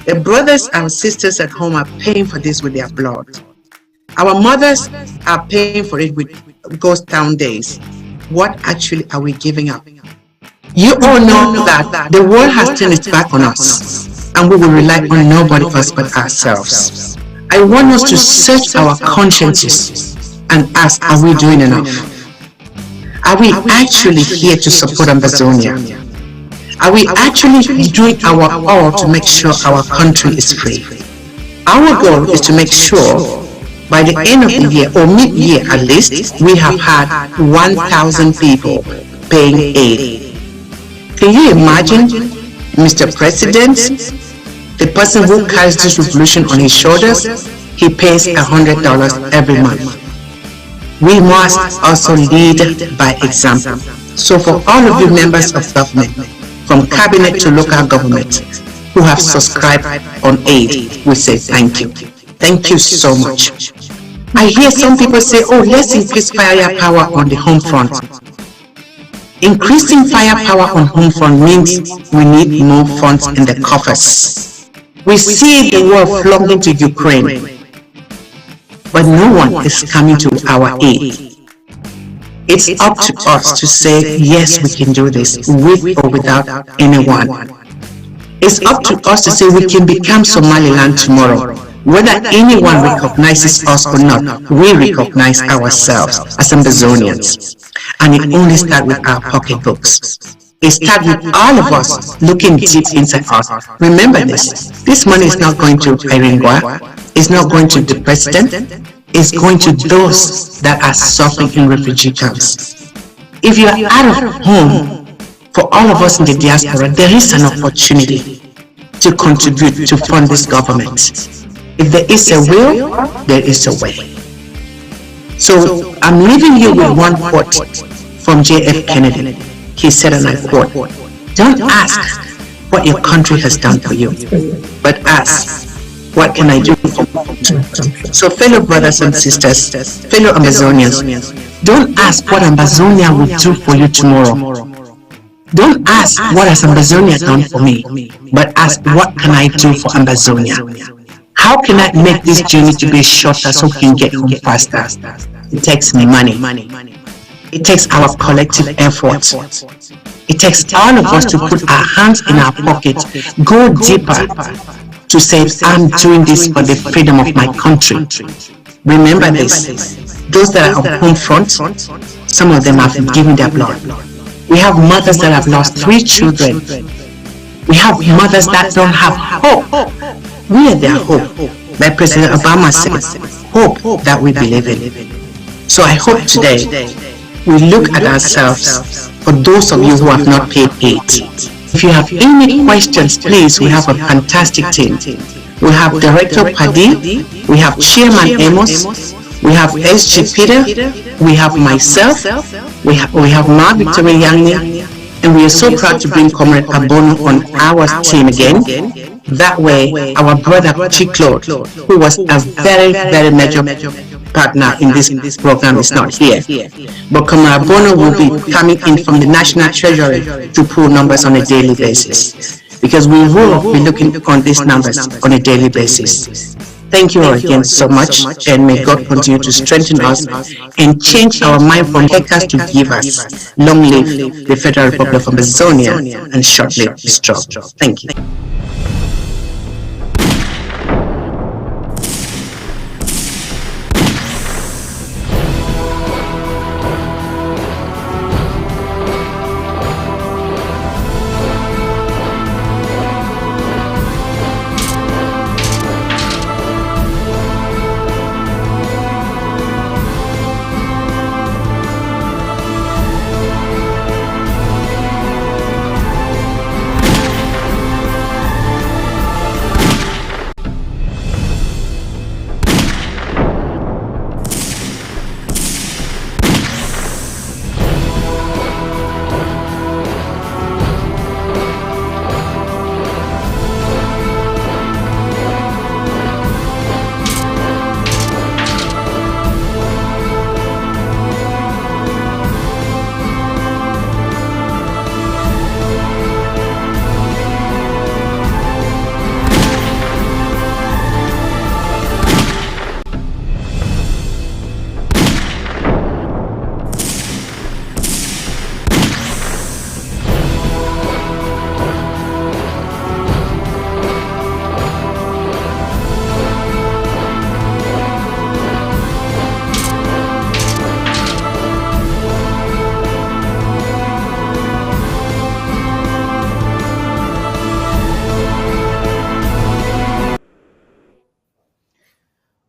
D: The brothers and sisters at home are paying for this with their blood. Our mothers are paying for it with ghost town days. What actually are we giving up? You all know that the world has turned its back on us, and we will rely on nobody else but ourselves. I want us to search our consciences and ask, are we doing enough? Are we actually here to support Amazonia? Are we actually doing our all to make sure our country is free? Our goal is to make sure by the end of the year, or mid-year at least, we have had 1,000 people paying aid. Can you imagine, Mr. President, the person who carries this revolution on his shoulders, he pays $100 every month. We must also lead by example. So for all of you members of government, from cabinet to local government, who have subscribed on aid, we say thank you. Thank you so much. I hear some people say, oh, let's increase firepower on the home front. Increasing firepower on home front means we need more funds in the coffers. We see the war flowing into Ukraine, but no one is coming to our aid. It's up to us to say, yes, we can do this, with or without anyone. It's up to us to say we can become Somaliland tomorrow. Whether anyone recognizes us or not, we recognize ourselves as Ambazonians. And it only starts with our pocketbooks. It starts with all of us looking deep inside us. Remember this money is not going to Iringwa, it's not going to the president, it's going to those that are suffering in refugee camps. If you are out of home, for all of us in the diaspora, there is an opportunity to contribute to fund this government. If there is a will, there is a way. So I'm leaving you with one quote from J.F. Kennedy. He said, and I quote, "Don't ask what your country has done for you, but ask, what can I do for my country?" So fellow brothers and sisters, fellow Amazonians, don't ask what Amazonia will do for you tomorrow. Don't ask what has Amazonia done for me, but ask, what can I do for Amazonia? How can I make this journey to be shorter so we can get home faster? It takes money. It takes our collective efforts. It takes all of us to put our hands in our pockets, go deeper to say, I'm doing this for the freedom of my country. Remember this, those that are on home front, some of them have given their blood. We have mothers that have lost 3 children. We have mothers that don't have hope. We are their hope. Like President Obama said, hope that we believe in. So I hope today we look at ourselves. For those of you who have not paid it, if you have any questions, please, we have a fantastic team. We have Director Padi, we have Chairman Amos, we have SG Peter, we have myself, we have Ma Victoria Yanni, and we are so proud to bring Comrade Abono on our team again. That way, our brother Chiklo, who was a very, very major partner in this program, is not here. But Comrade Abono will be coming in from the National Treasury to pull numbers on a daily basis, because we will be looking on these numbers on a daily basis. Thank you all again so much, and may God continue to strengthen us and change our mind from takers to givers. Long live the Federal Republic of Amazonia, and short live the strong. Thank you.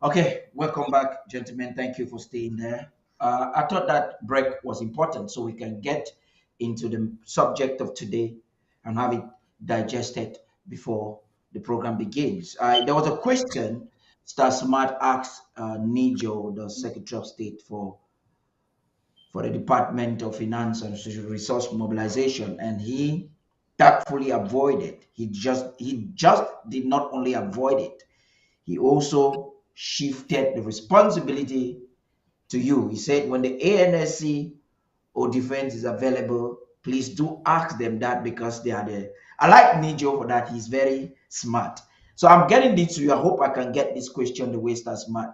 A: Okay, welcome back, gentlemen. Thank you for staying there. I thought that break was important so we can get into the subject of today and have it digested before the program begins. There was a question Star Smart asked Nijo, the Secretary of State for the Department of Finance and Social Resource Mobilization, and he tactfully avoided. He just did not only avoid it, he also shifted the responsibility to you. He said, when the ANSC or defense is available, please do ask them that, because they are the. I like Nijo for that. He's very smart. So I'm getting this to you. I hope I can get this question the way that's smart.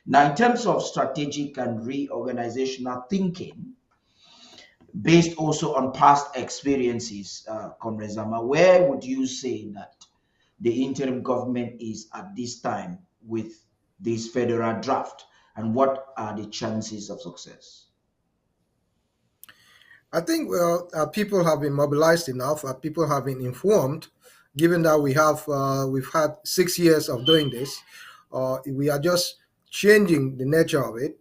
A: Now, in terms of strategic and reorganizational thinking, based also on past experiences, Comrade Zama, where would you say that the interim government is at this time with this federal draft, and what are the chances of success?
B: I think people have been mobilized enough. People have been informed. Given that we've had 6 years of doing this, we are just changing the nature of it.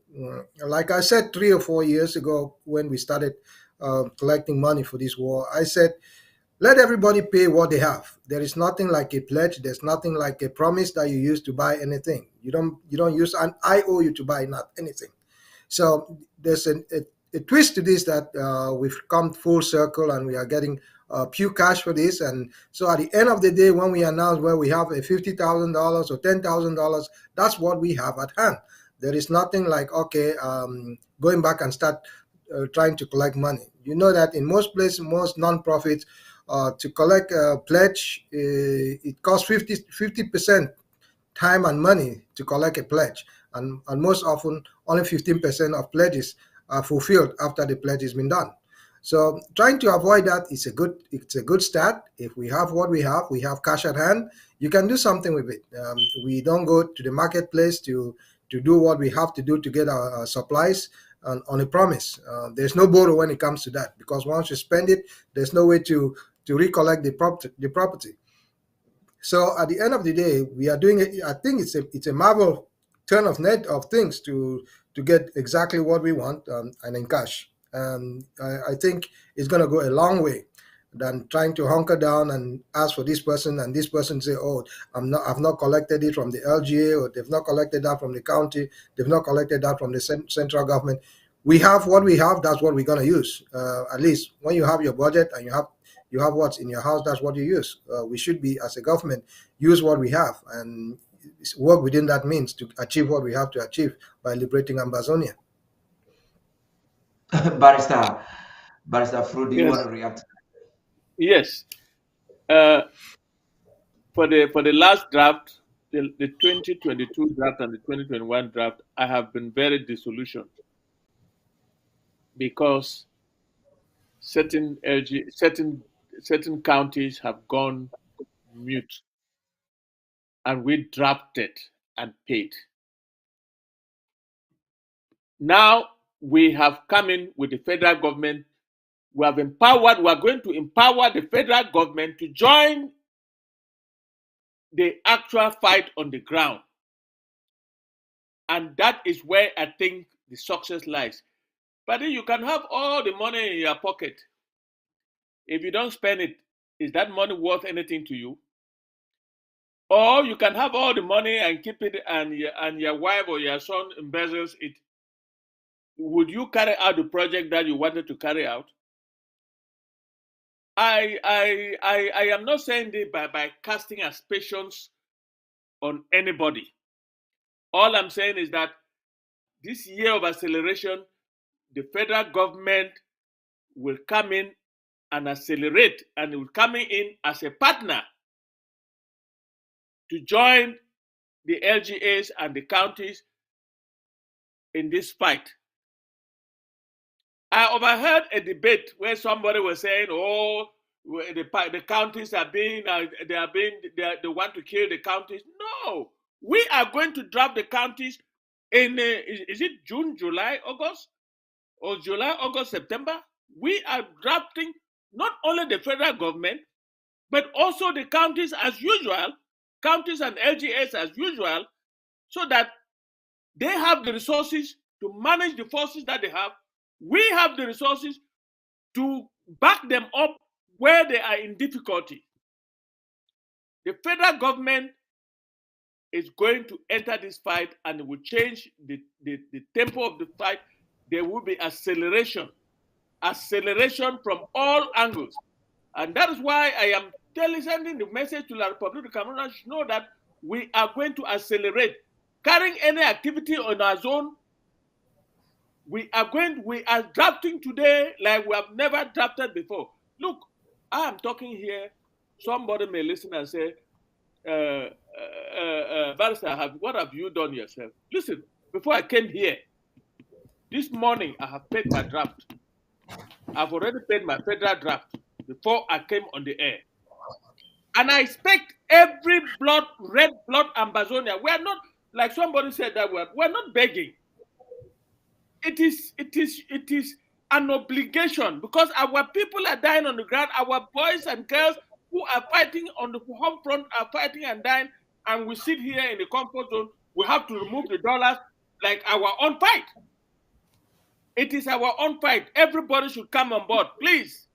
B: Like I said 3 or 4 years ago when we started collecting money for this war, I said Let everybody pay what they have. There is nothing like a pledge. There's nothing like a promise that you use to buy anything. You don't use an I owe you to buy not anything. So there's a twist to this that we've come full circle and we are getting pure cash for this. And so at the end of the day, when we announce where we have a $50,000 or $10,000, that's what we have at hand. There is nothing like, okay, going back and start trying to collect money. You know that in most places, most non-profits, to collect a pledge, it costs 50% time and money to collect a pledge. And most often, only 15% of pledges are fulfilled after the pledge has been done. So trying to avoid that is a good start. If we have cash at hand, you can do something with it. We don't go to the marketplace to do what we have to do to get our supplies on a promise. There's no borrow when it comes to that, because once you spend it, there's no way to recollect the property. So at the end of the day, we are doing it. I think it's a marvel turn of net of things to get exactly what we want, and in cash. I think it's going to go a long way than trying to hunker down and ask for this person, and this person say, "Oh, I've not collected it from the LGA, or they've not collected that from the county, they've not collected that from the central government." We have what we have. That's what we're going to use. At least when you have your budget and you have what's in your house, that's what you use. We should be, as a government, use what we have and work within that means to achieve what we have to achieve by liberating Amazonia.
A: Barrister, Barrister Fru, do you want
C: Yes,
A: to react?
C: yes. Uh, for the last draft, the 2022 draft and the 2021 draft, I have been very disillusioned because certain counties have gone mute, and we drafted and paid. Now we have come in with the federal government. We are going to empower the federal government to join the actual fight on the ground. And that is where I think the success lies. But then you can have all the money in your pocket. If you don't spend it, is that money worth anything to you? Or you can have all the money and keep it, and your wife or your son embezzles it. Would you carry out the project that you wanted to carry out? I am not saying this by casting aspersions on anybody. All I'm saying is that this year of acceleration, the federal government will come in and accelerate, and it will come in as a partner to join the LGAs and the counties in this fight. I overheard a debate where somebody was saying, "Oh, the counties are being they want to kill the counties." No, we are going to drop the counties in is it June, July, August, or July, August, September? We are drafting not only the federal government but also the counties as usual, counties and LGAs as usual, so that they have the resources to manage the forces that they have. We have the resources to back them up where they are in difficulty. The federal government is going to enter this fight, and it will change the tempo of the fight. There will be acceleration from all angles. And that is why I am sending the message to La Republic of Cameroon to know that we are going to accelerate. Carrying any activity on our zone, we are drafting today like we have never drafted before. Look, I am talking here. Somebody may listen and say, Barrister, what have you done yourself? Listen, before I came here, this morning I have paid my draft. I've already paid my federal draft before I came on the air. And I expect every red blood Amazonia. We are not, like somebody said that word, we're not begging. It is an obligation, because our people are dying on the ground. Our boys and girls who are fighting on the home front are fighting and dying, and we sit here in the comfort zone. We have to remove the dollars like our own fight. It is our own fight. Everybody should come on board, please.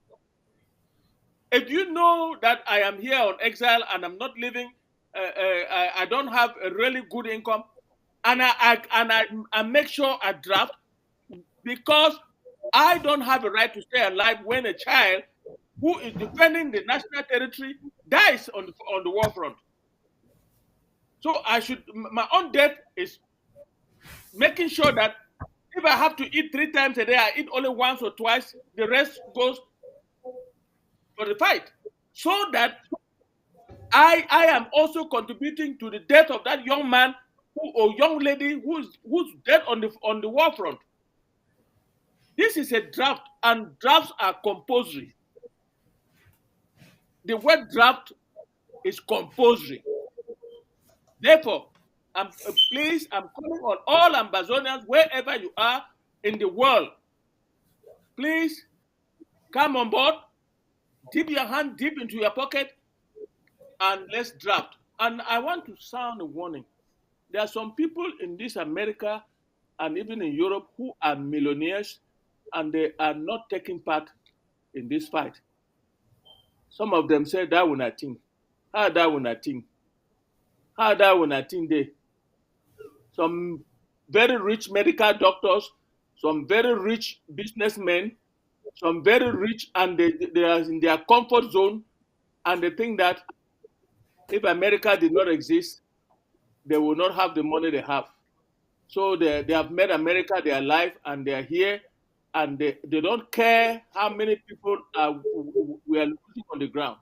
C: If you know that I am here on exile and I'm not living, I don't have a really good income, and I make sure I draft because I don't have a right to stay alive when a child who is defending the national territory dies on the war front. So I should, my own death is making sure that if I have to eat 3 times a day, I eat only once or twice. The rest goes for the fight, so that I am also contributing to the death of that young man or young lady who's dead on the war front. This is a draft, and drafts are compulsory. The word draft is compulsory. Therefore, please, I'm calling on all Ambazonians, wherever you are in the world, please come on board, dip your hand deep into your pocket, and let's draft. And I want to sound a warning. There are some people in this America and even in Europe who are millionaires and they are not taking part in this fight. Some of them say that will not think. How that will not think? How that will not think they? Some very rich medical doctors, some very rich businessmen, some very rich, and they are in their comfort zone, and they think that if America did not exist, they will not have the money they have. So they have made America their life, and they're here, and they don't care how many people we are losing on the ground.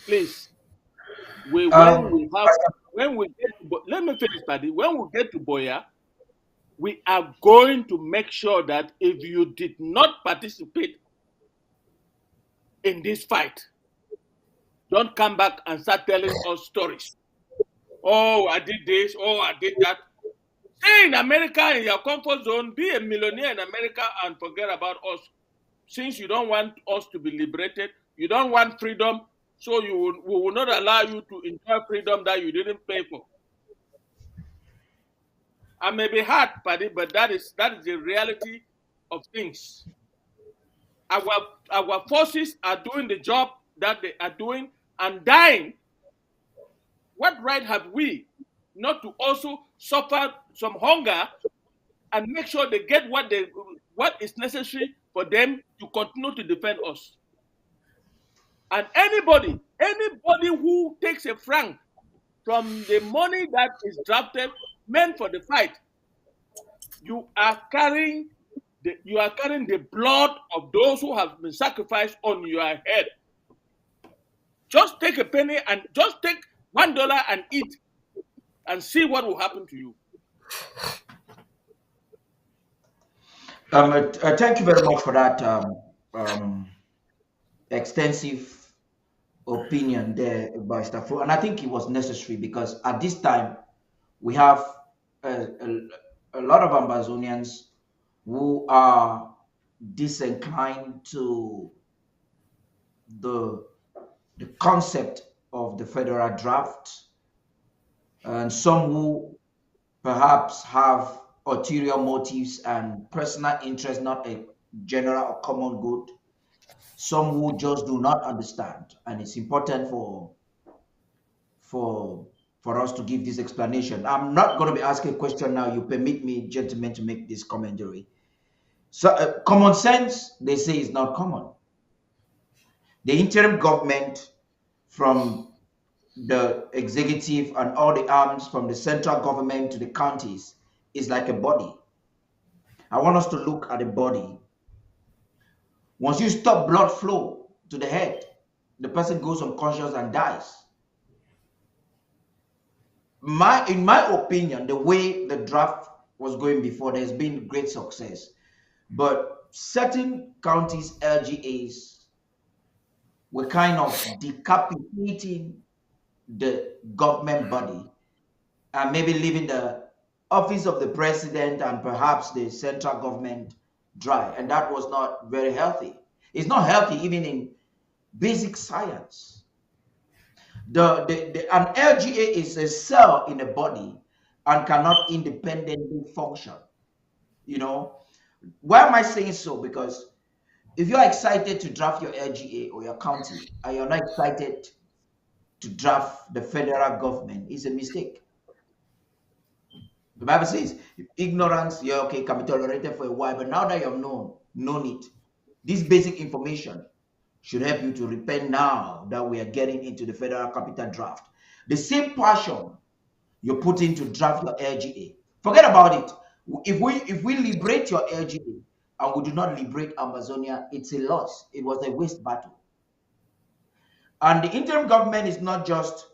C: Please, when
A: Um,
C: we have when we get to, let me finish, buddy. When we get to Boya, we are going to make sure that if you did not participate in this fight, don't come back and start telling us stories. Oh, I did this. Oh, I did that. Stay in America in your comfort zone. Be a millionaire in America and forget about us. Since you don't want us to be liberated, you don't want freedom, so we will not allow you to enjoy freedom that you didn't pay for. I may be hard, buddy, but that is the reality of things. Our our forces are doing the job that they are doing and dying. What right have we not to also suffer some hunger and make sure they get what is necessary for them to continue to defend us? And anybody who takes a franc from the money that is drafted meant for the fight, you are carrying the blood of those who have been sacrificed on your head. Just take a penny and just take $1 and eat and see what will happen to you.
A: thank you very much for that um, extensive opinion there by Stafford. And I think it was necessary because at this time we have a lot of Ambazonians who are disinclined to the the concept of the federal draft, and some who perhaps have ulterior motives and personal interest, not a general or common good. Some who just do not understand, and it's important for for us to give this explanation. I'm not going to be asking a question now. You permit me, gentlemen, to make this commentary. So, common sense, they say, is not common. The interim government, from the executive and all the arms from the central government to the counties, is like a body. I want us to look at the body. Once you stop blood flow to the head, the person goes unconscious and dies. In my opinion, the way the draft was going before, there's been great success. But certain counties, LGAs, were kind of decapitating the government body and maybe leaving the office of the president and perhaps the central government dry. And that was not very healthy. It's not healthy even in basic science. An LGA is a cell in a body and cannot independently function. You know, why am I saying so? Because If you're excited to draft your LGA or your county, and you're not excited to draft the federal government, it's a mistake. The Bible says, ignorance, yeah, okay, can be tolerated for a while, but now that you have known it, this basic information should help you to repent now that we are getting into the federal capital draft. The same passion you put into draft your LGA, forget about it. If we liberate your LGA and we do not liberate Amazonia, it's a loss. It was a waste battle. And the interim government is not just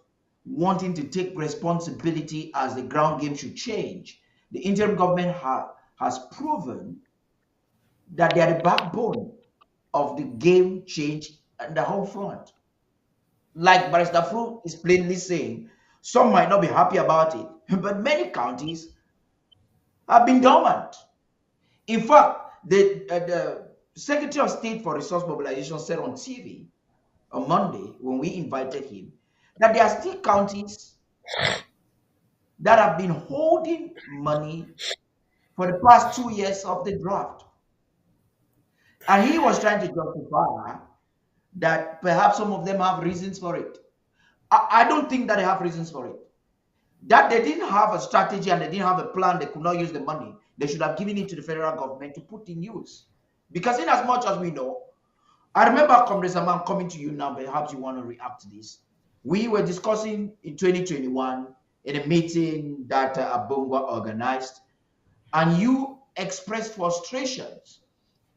A: wanting to take responsibility as the ground game should change. The interim government has proven that they are the backbone of the game change and the whole front. Like Barrister Fru is plainly saying, some might not be happy about it, but many counties have been dormant. In fact, the Secretary of State for Resource Mobilization said on TV on Monday when we invited him that there are still counties that have been holding money for the past 2 years of the draft. And he was trying to justify that perhaps some of them have reasons for it. I don't think that they have reasons for it. That they didn't have a strategy and they didn't have a plan, they could not use the money. They should have given it to the federal government to put in use. Because in as much as we know, I remember Comrade Zaman coming to you now, perhaps you want to react to this. We were discussing in 2021 in a meeting that Abongwa organized, and you expressed frustrations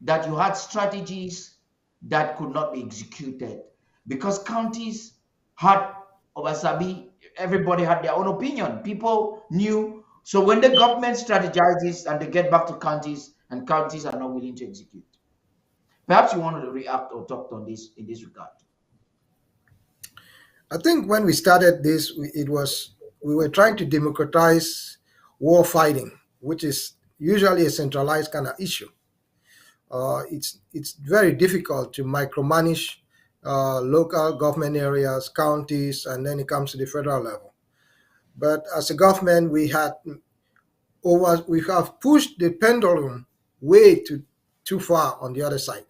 A: that you had strategies that could not be executed because counties had Obasabi, everybody had their own opinion. People knew. So when the government strategizes and they get back to counties and counties are not willing to execute. Perhaps you want to react or talk on this in this regard.
B: I think when we started this, we were trying to democratize war fighting, which is usually a centralized kind of issue. It's very difficult to micromanage local government areas, counties, and then it comes to the federal level. But as a government, we have pushed the pendulum way too far on the other side.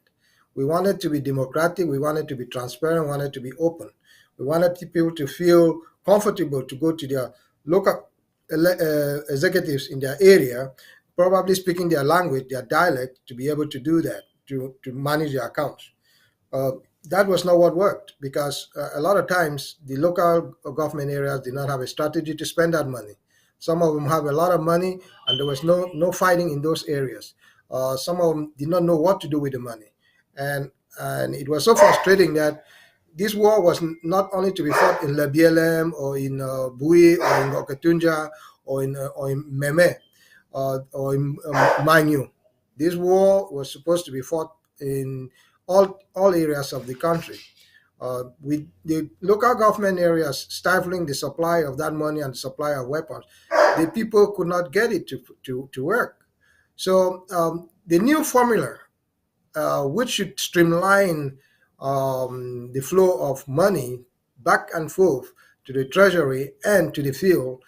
B: We wanted to be democratic, we wanted to be transparent, we wanted to be open. We wanted people to feel comfortable to go to their local executives in their area, probably speaking their language, their dialect, to be able to do that, to manage their accounts. Uh, that was not what worked because a lot of times the local government areas did not have a strategy to spend that money. Some of them have a lot of money, and there was no fighting in those areas. Some of them did not know what to do with the money, and it was so frustrating that this war was not only to be fought in Lebielem or in Bui or in Okatunja or in Meme or in Manyu. This war was supposed to be fought in all areas of the country. With the local government areas stifling the supply of that money and the supply of weapons, the people could not get it to work. So the new formula, which should streamline the flow of money back and forth to the treasury and to the field,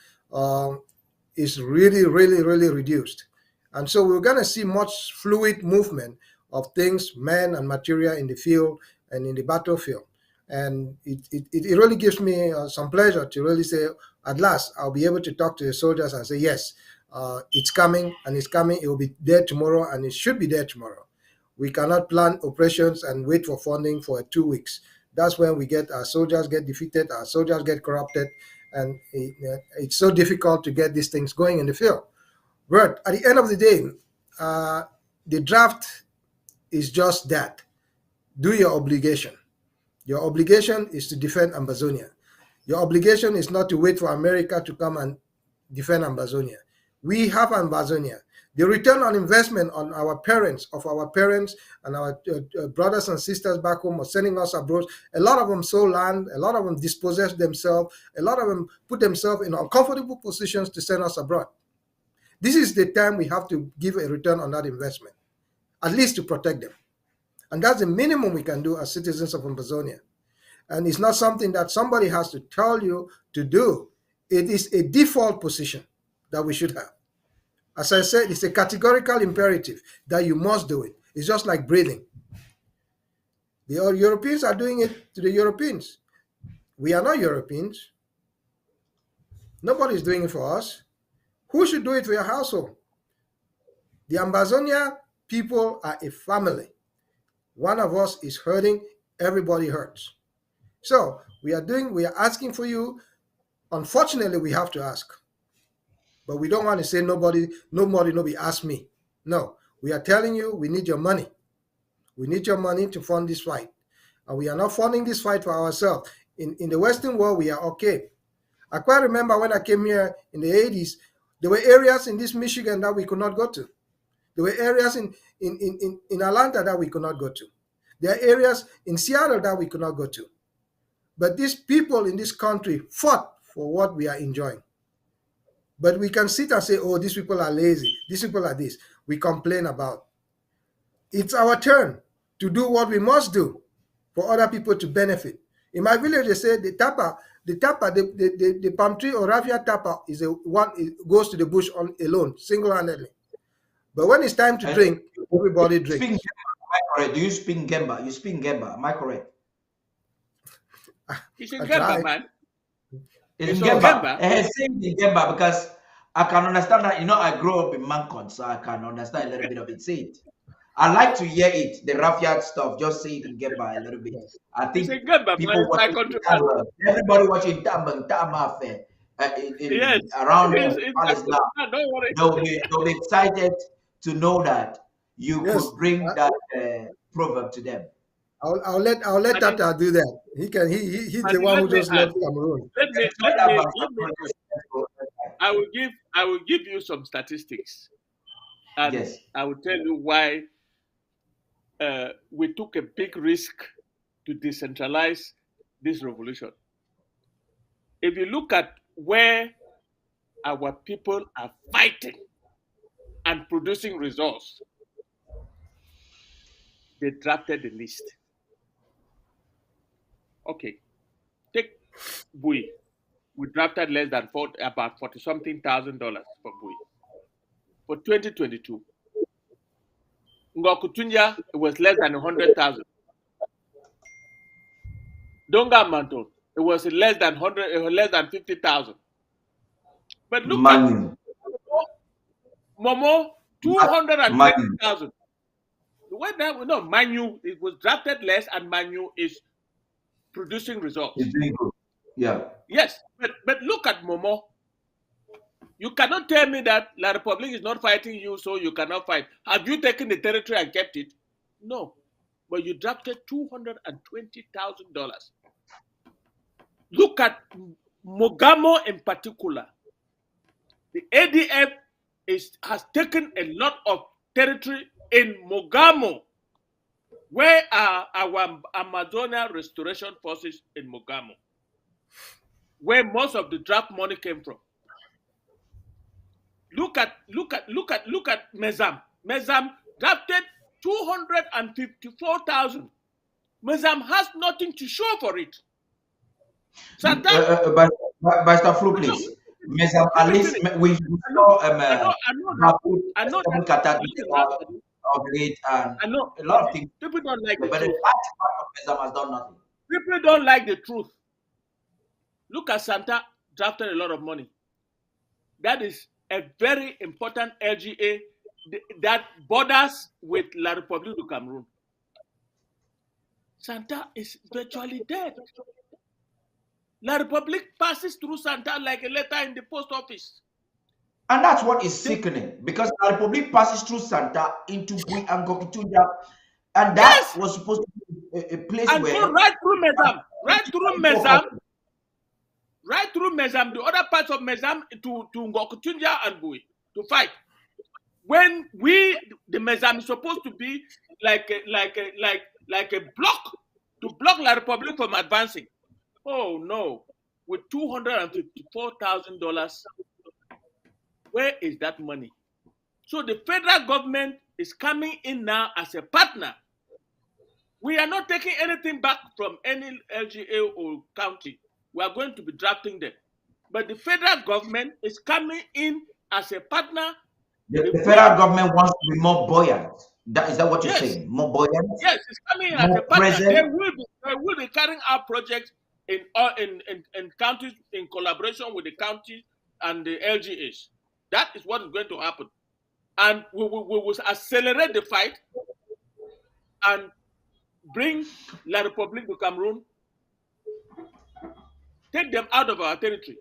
B: is really reduced. And so we're going to see much fluid movement of things, men and material in the field and in the battlefield. And it really gives me some pleasure to really say, at last, I'll be able to talk to the soldiers and say, yes, it's coming and it's coming. It will be there tomorrow and it should be there tomorrow. We cannot plan operations and wait for funding for 2 weeks. That's when we get our soldiers get defeated, our soldiers get corrupted, and it's so difficult to get these things going in the field. But at the end of the day, the draft is just that. Do your obligation. Your obligation is to defend Amazonia. Your obligation is not to wait for America to come and defend Amazonia. We have Amazonia. The return on investment on our parents, and our brothers and sisters back home are sending us abroad. A lot of them sold land, a lot of them dispossessed themselves, a lot of them put themselves in uncomfortable positions to send us abroad. This is the time we have to give a return on that investment, at least to protect them. And that's the minimum we can do as citizens of Amazonia. And it's not something that somebody has to tell you to do. It is a default position that we should have. As I said, it's a categorical imperative that you must do it. It's just like breathing. The Europeans are doing it to the Europeans. We are not Europeans. Nobody is doing it for us. Who should do it for your household? The Ambazonia people are a family. One of us is hurting, everybody hurts. So we are asking for you. Unfortunately, we have to ask. But we don't want to say nobody ask me. No, we are telling you we need your money. We need your money to fund this fight. And we are not funding this fight for ourselves. In the Western world, we are okay. I quite remember when I came here in the 80s, there were areas in this Michigan that we could not go to. There were areas in Atlanta that we could not go to. There are areas in Seattle that we could not go to. But these people in this country fought for what we are enjoying. But we can sit and say, oh, these people are lazy. These people are this. We complain about. It's our turn to what we must do for other people to benefit. In my village, they say the palm tree or raffia tapa is it goes to the bush on alone, single-handedly. But when it's time to drink, everybody drinks.
A: Speak Gemba, am I correct? Do you speak Gemba? You speak Gemba, am I correct?
C: It's in Gemba, man.
A: It's in Gemba. Saying in Gemba because I can understand that. I grew up in Mancon, so I can understand a little bit of it. Say it. I like to hear it, the Rafiat stuff. Just say it in Gemba a little bit. I think people watching everybody watching Tama affair around now, they'll be excited to know that you could bring that proverb to them.
B: I'll let Tata do that. He's the one who just left Cameroon.
C: I will give you some statistics, and yes, I will tell you why we took a big risk to decentralize this revolution. If you look at where our people are fighting and producing results, they drafted the list. Okay, take Bui. We drafted less than about $40-something thousand for Bui. For 2022, Ngokutunja, it was less than 100,000. Donga Manton, it was less than 50,000. But look
A: Manu.
C: at Momo, 220,000. No, Manu, it was drafted less, and Manu is producing results.
A: It's doing good. Yeah.
C: Yes, but look at Momo. You cannot tell me that La Republic is not fighting you, so you cannot fight. Have you taken the territory and kept it? No. But you drafted $220,000. Look at Mogamo in particular. The ADF has taken a lot of territory in Mogamo. Where are our Amazonia Restoration Forces in Mogamo? Where most of the draft money came from. Look at Mezam. Mezam drafted 254,000. Mezam has nothing to show for it.
A: By Staff Flu, please. Mezam, at least we saw
C: I know
A: a lot of things.
C: People don't like the
A: but
C: truth.
A: The part of Mezam has done nothing.
C: People don't like the truth. Look at Santa drafted a lot of money. That is a very important LGA that borders with La République du Cameroon. Santa is virtually dead. La République passes through Santa like a letter in the post office.
A: And that's what is sickening, because La République passes through Santa into Bui and Gokitunja, and that was supposed to be a place
C: and
A: where...
C: go right through Mezam, the other parts of Mezam to Ngokutunja and Bui to fight. When the Mezam is supposed to be like a block to block La République from advancing. Oh no, with $254,000, where is that money? So the federal government is coming in now as a partner. We are not taking anything back from any LGA or county. We are going to be drafting them. But the federal government is coming in as a partner.
A: The federal government wants to be more buoyant. Is that what you're
C: Yes,
A: saying? More buoyant,
C: yes, it's coming in as a
A: more
C: partner. They
A: present.
C: will be carrying out projects in counties in collaboration with the counties and the LGAs. That is what is going to happen, and we will accelerate the fight and bring La Republique du Cameroon, take them out of our territory.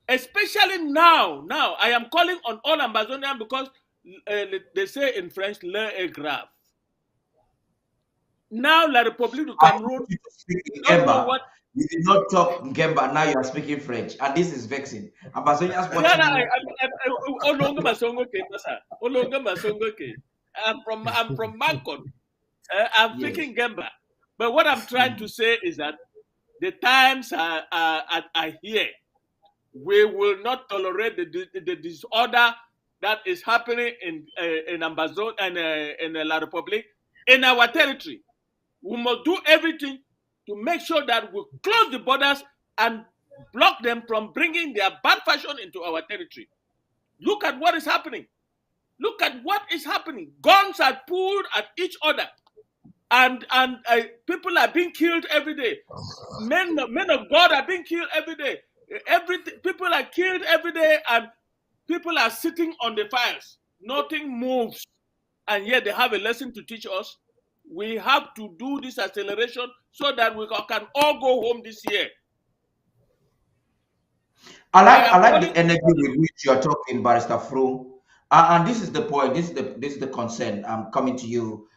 C: Especially now, I am calling on all Ambazonians because they say in French, "l'heure est grave." Now, La République du
A: I
C: Cameroon
A: want you to speak in
C: don't know
A: Gemba.
C: what.
A: You did not talk Gemba. Now you are speaking French, and this is vexing. Ambazonians
C: Yeah,
A: watching you.
C: Olonga Masongo ke, Masa. Olonga Masongo ke. I'm from Mankon. I'm
A: Yes.
C: speaking Gemba. But what I'm trying to
A: Mm.
C: say is that the times are here. We will not tolerate the disorder that is happening in Amazon and in La Republic in our territory. We must do everything to make sure that we close the borders and block them from bringing their bad fashion into our territory. Look at what is happening. Look at what is happening. Guns are pulled at each other, and people are being killed every day. Men of God are being killed every day. People are killed every day, and people are sitting on the fires. Nothing moves, and yet they have a lesson to teach us. We have to do this acceleration so that we can all go home this year.
A: I
C: I
A: like
C: am
A: I like
C: calling
A: the energy
C: on
A: with which you are talking, Barrister Fru. And this is the point. This is the concern. I'm coming to you,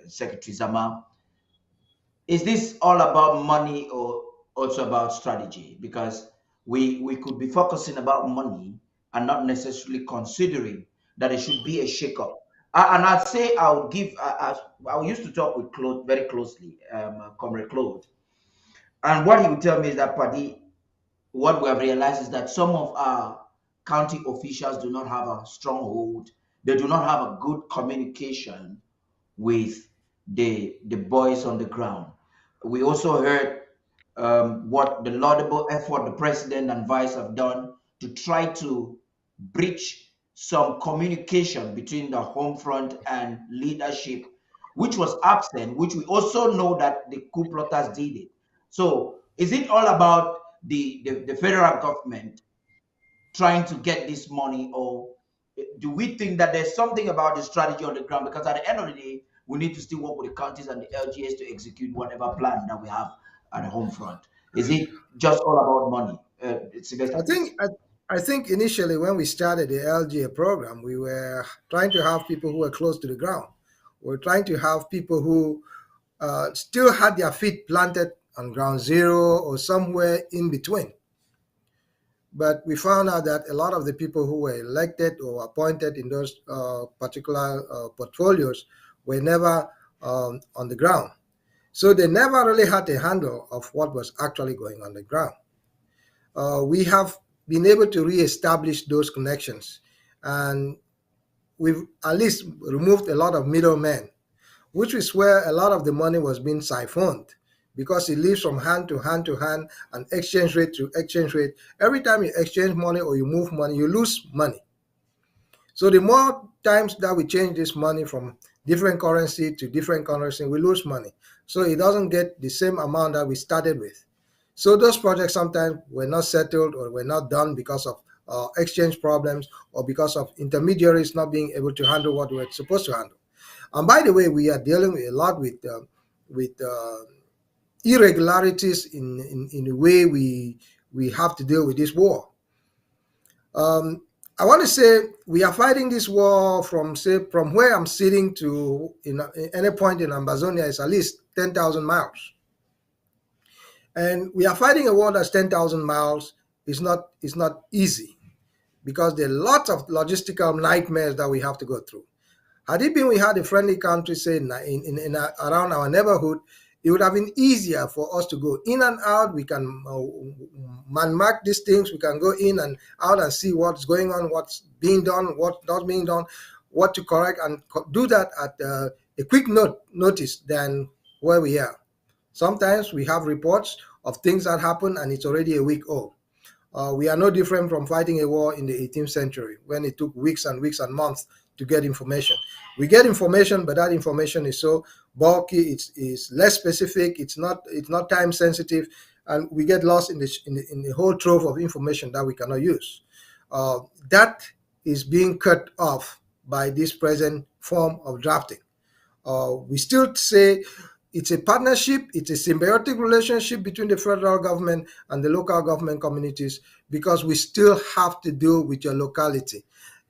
A: Secretary Zama. Is this all about money or also about strategy? Because we could be focusing about money and not necessarily considering that it should be a shakeup. And I'd say I would give. I used to talk with Claude very closely, Comrade Claude, and what he would tell me is that, Paddy, what we have realized is that some of our county officials do not have a stronghold. They do not have a good communication with the boys on the ground. We also heard what the laudable effort the president and vice have done to try to breach some communication between the home front and leadership, which was absent, which we also know that the coup plotters did it. So is it all about the federal government trying to get this money, or do we think that there's something about the strategy on the ground? Because at the end of the day, we need to still work with the counties and the LGS to execute whatever plan that we have at the home front. Is it just all about money?
B: I
A: Sylvester,
B: think
A: please.
B: I, I think initially when we started the LGA program, we were trying to have people who were close to the ground. We were trying to have people who still had their feet planted on ground zero or somewhere in between. But we found out that a lot of the people who were elected or appointed in those particular portfolios were never on the ground. So they never really had a handle of what was actually going on the ground. We have been able to reestablish those connections, and we've at least removed a lot of middlemen, which is where a lot of the money was being siphoned because it lives from hand to hand to hand and exchange rate to exchange rate. Every time you exchange money or you move money, you lose money. So the more times that we change this money from different currency to different currency, we lose money. So it doesn't get the same amount that we started with. So those projects sometimes were not settled or were not done because of exchange problems or because of intermediaries not being able to handle what we were supposed to handle. And by the way, we are dealing a lot with irregularities in the way we have to deal with this war. Um, I want to say we are fighting this war from where I'm sitting to in any point in Amazonia is at least 10,000 miles, and we are fighting a war that's 10,000 miles. Is not easy because there are lots of logistical nightmares that we have to go through. Had it been we had a friendly country, say around our neighborhood, it would have been easier for us to go in and out. We can man mark these things. We can go in and out and see what's going on, what's being done, what's not being done, what to correct, and do that at a quick notice than where we are. Sometimes we have reports of things that happen and it's already a week old. We are no different from fighting a war in the 18th century when it took weeks and weeks and months to get information. We get information, but that information is so bulky. It's less specific. It's not time sensitive, and we get lost in the whole trove of information that we cannot use. Uh, that is being cut off by this present form of drafting. We still say it's a partnership, it's a symbiotic relationship between the federal government and the local government communities because we still have to deal with your locality.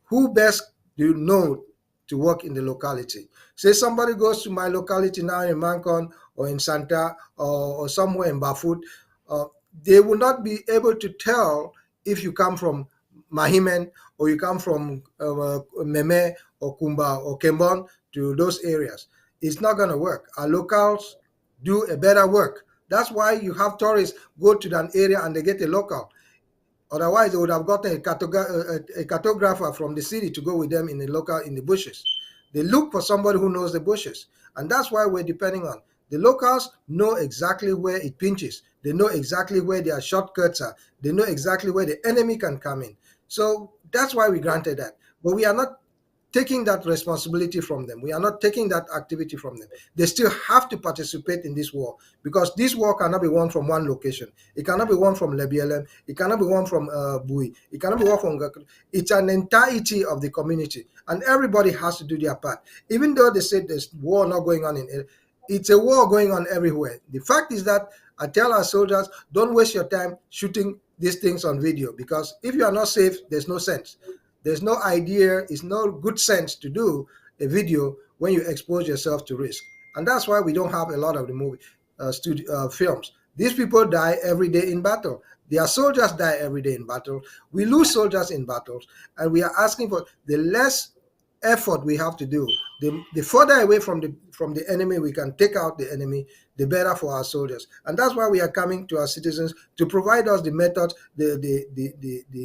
B: Who best do you know to work in the locality? Say somebody goes to my locality now in Mancon or in Santa or somewhere in Bafut, uh, they will not be able to tell if you come from Mahimen or you come from Meme or Kumba or Kembon to those areas. It's not going to work. Our locals do a better work. That's why you have tourists go to that area and they get a local. Otherwise, they would have gotten a cartographer from the city to go with them in the bushes. They look for somebody who knows the bushes, and that's why we're depending on the locals. Know exactly where it pinches. They know exactly where their shortcuts are. They know exactly where the enemy can come in. So that's why we granted that. But we are not taking that responsibility from them. We are not taking that activity from them. They still have to participate in this war because this war cannot be won from one location. It cannot be won from Lebielem. It cannot be won from Bui. It cannot be won from Gakut. It's an entirety of the community, and everybody has to do their part. Even though they say there's war not going on it's a war going on everywhere. The fact is that I tell our soldiers, don't waste your time shooting these things on video because if you are not safe, there's no sense. There's no idea, it's no good sense to do a video when you expose yourself to risk. And that's why we don't have a lot of the films. These people die every day in battle. Their soldiers die every day in battle. We lose soldiers in battles, and we are asking for the less effort we have to do. The further away from the enemy we can take out the enemy, the better for our soldiers. And that's why we are coming to our citizens to provide us the methods, the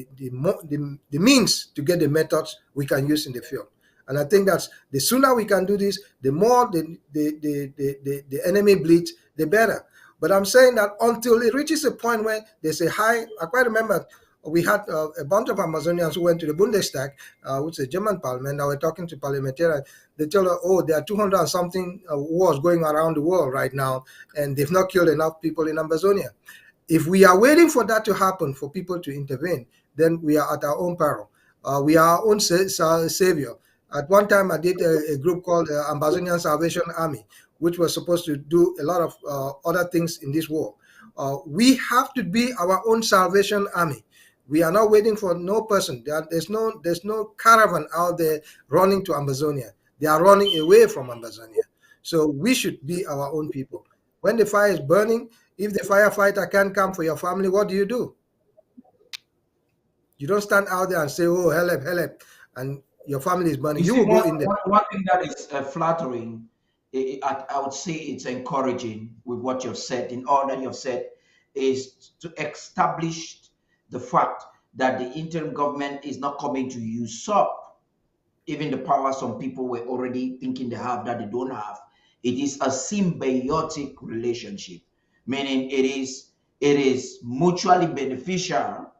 B: means to get the methods we can use in the field. And I think that's the sooner we can do this, the more the enemy bleeds, the better. But I'm saying that until it reaches a point where there's a high, I quite remember we had a bunch of Amazonians who went to the Bundestag, which is a German parliament. Now we're talking to parliamentarians. They tell us, oh, there are 200 and something wars going around the world right now, and they've not killed enough people in Amazonia. If we are waiting for that to happen, for people to intervene, then we are at our own peril. We are our own savior. At one time, I did a group called Amazonian Salvation Army, which was supposed to do a lot of other things in this war. We have to be our own salvation army. We are not waiting for no person. There's no caravan out there running to Amazonia. They are running away from Amazonia. So we should be our own people. When the fire is burning, if the firefighter can't come for your family, what do? You don't stand out there and say, "Oh, help, help," and your family is burning.
A: You
B: You
A: see,
B: will go
A: one,
B: in there.
A: one, one thing that is flattering, I would say it's encouraging with what you've said, in all that you've said, is to establish the fact that the interim government is not coming to usurp even the power some people were already thinking they have that they don't have. It is a symbiotic relationship, meaning it is mutually beneficial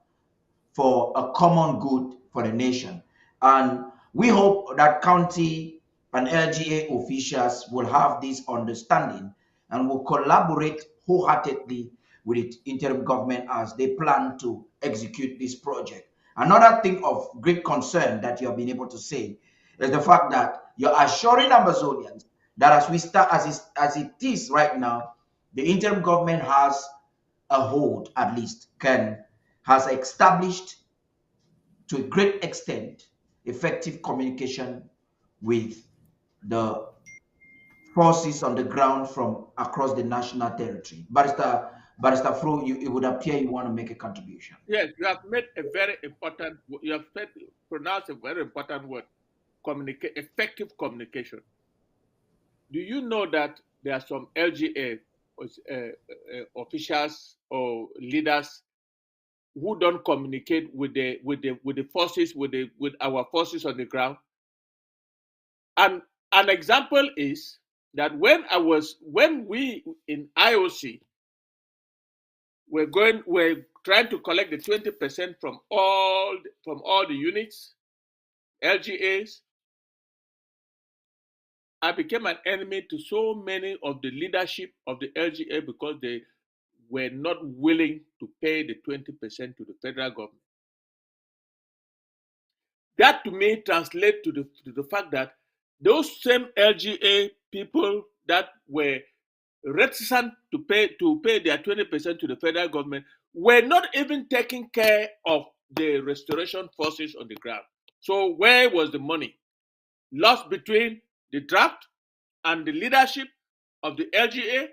A: for a common good for the nation. And we hope that county and LGA officials will have this understanding and will collaborate wholeheartedly with the interim government as they plan to execute this project. Another thing of great concern that you have been able to say is the fact that you're assuring Amazonians that as we start, as it is right now, the interim government has a hold, at least, has established to a great extent effective communication with the forces on the ground from across the national territory. Barrister Fro, it would appear you want to make a contribution.
C: Yes, you have made a very important, you have pronounced a very important word, effective communication. Do you know that there are some LGA officials or leaders who don't communicate with the forces with our forces on the ground? And an example is that when we in IOC we're trying to collect the 20% from all the units, LGAs. I became an enemy to so many of the leadership of the LGA because they were not willing to pay the 20% to the federal government. That to me translates to the fact that those same LGA people that were reticent to pay their 20% to the federal government were not even taking care of the restoration forces on the ground. So where was the money? Lost between the draft and the leadership of the LGA,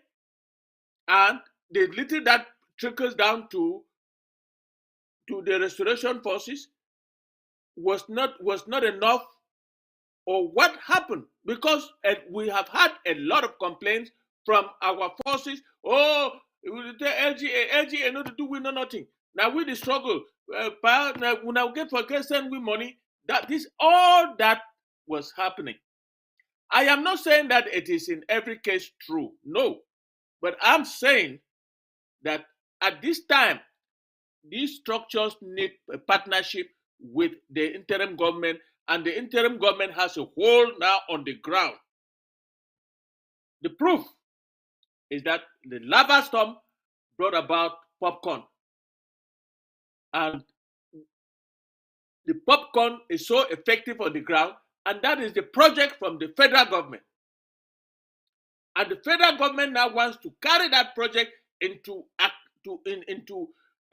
C: and the little that trickles down to the restoration forces was not enough. Or what happened? Because we have had a lot of complaints from our forces. Oh, the LGA no do we know nothing. Now we the struggle. Now we now get for send we money. That this all that was happening. I am not saying that it is in every case true. No, but I'm saying that at this time these structures need a partnership with the interim government, and the interim government has a hold now on the ground. The proof is that the lava storm brought about popcorn, and the popcorn is so effective on the ground, and that is the project from the federal government. And the federal government now wants to carry that project into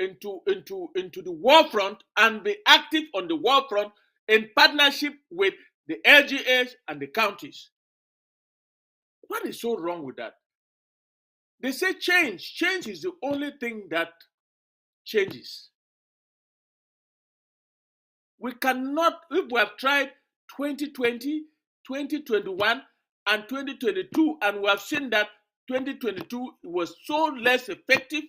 C: the war front and be active on the war front in partnership with the LGAs and the counties. What is so wrong with that? They say change. Change is the only thing that changes. We cannot, if we have tried 2020, 2021, and 2022, and we have seen that 2022 was so less effective,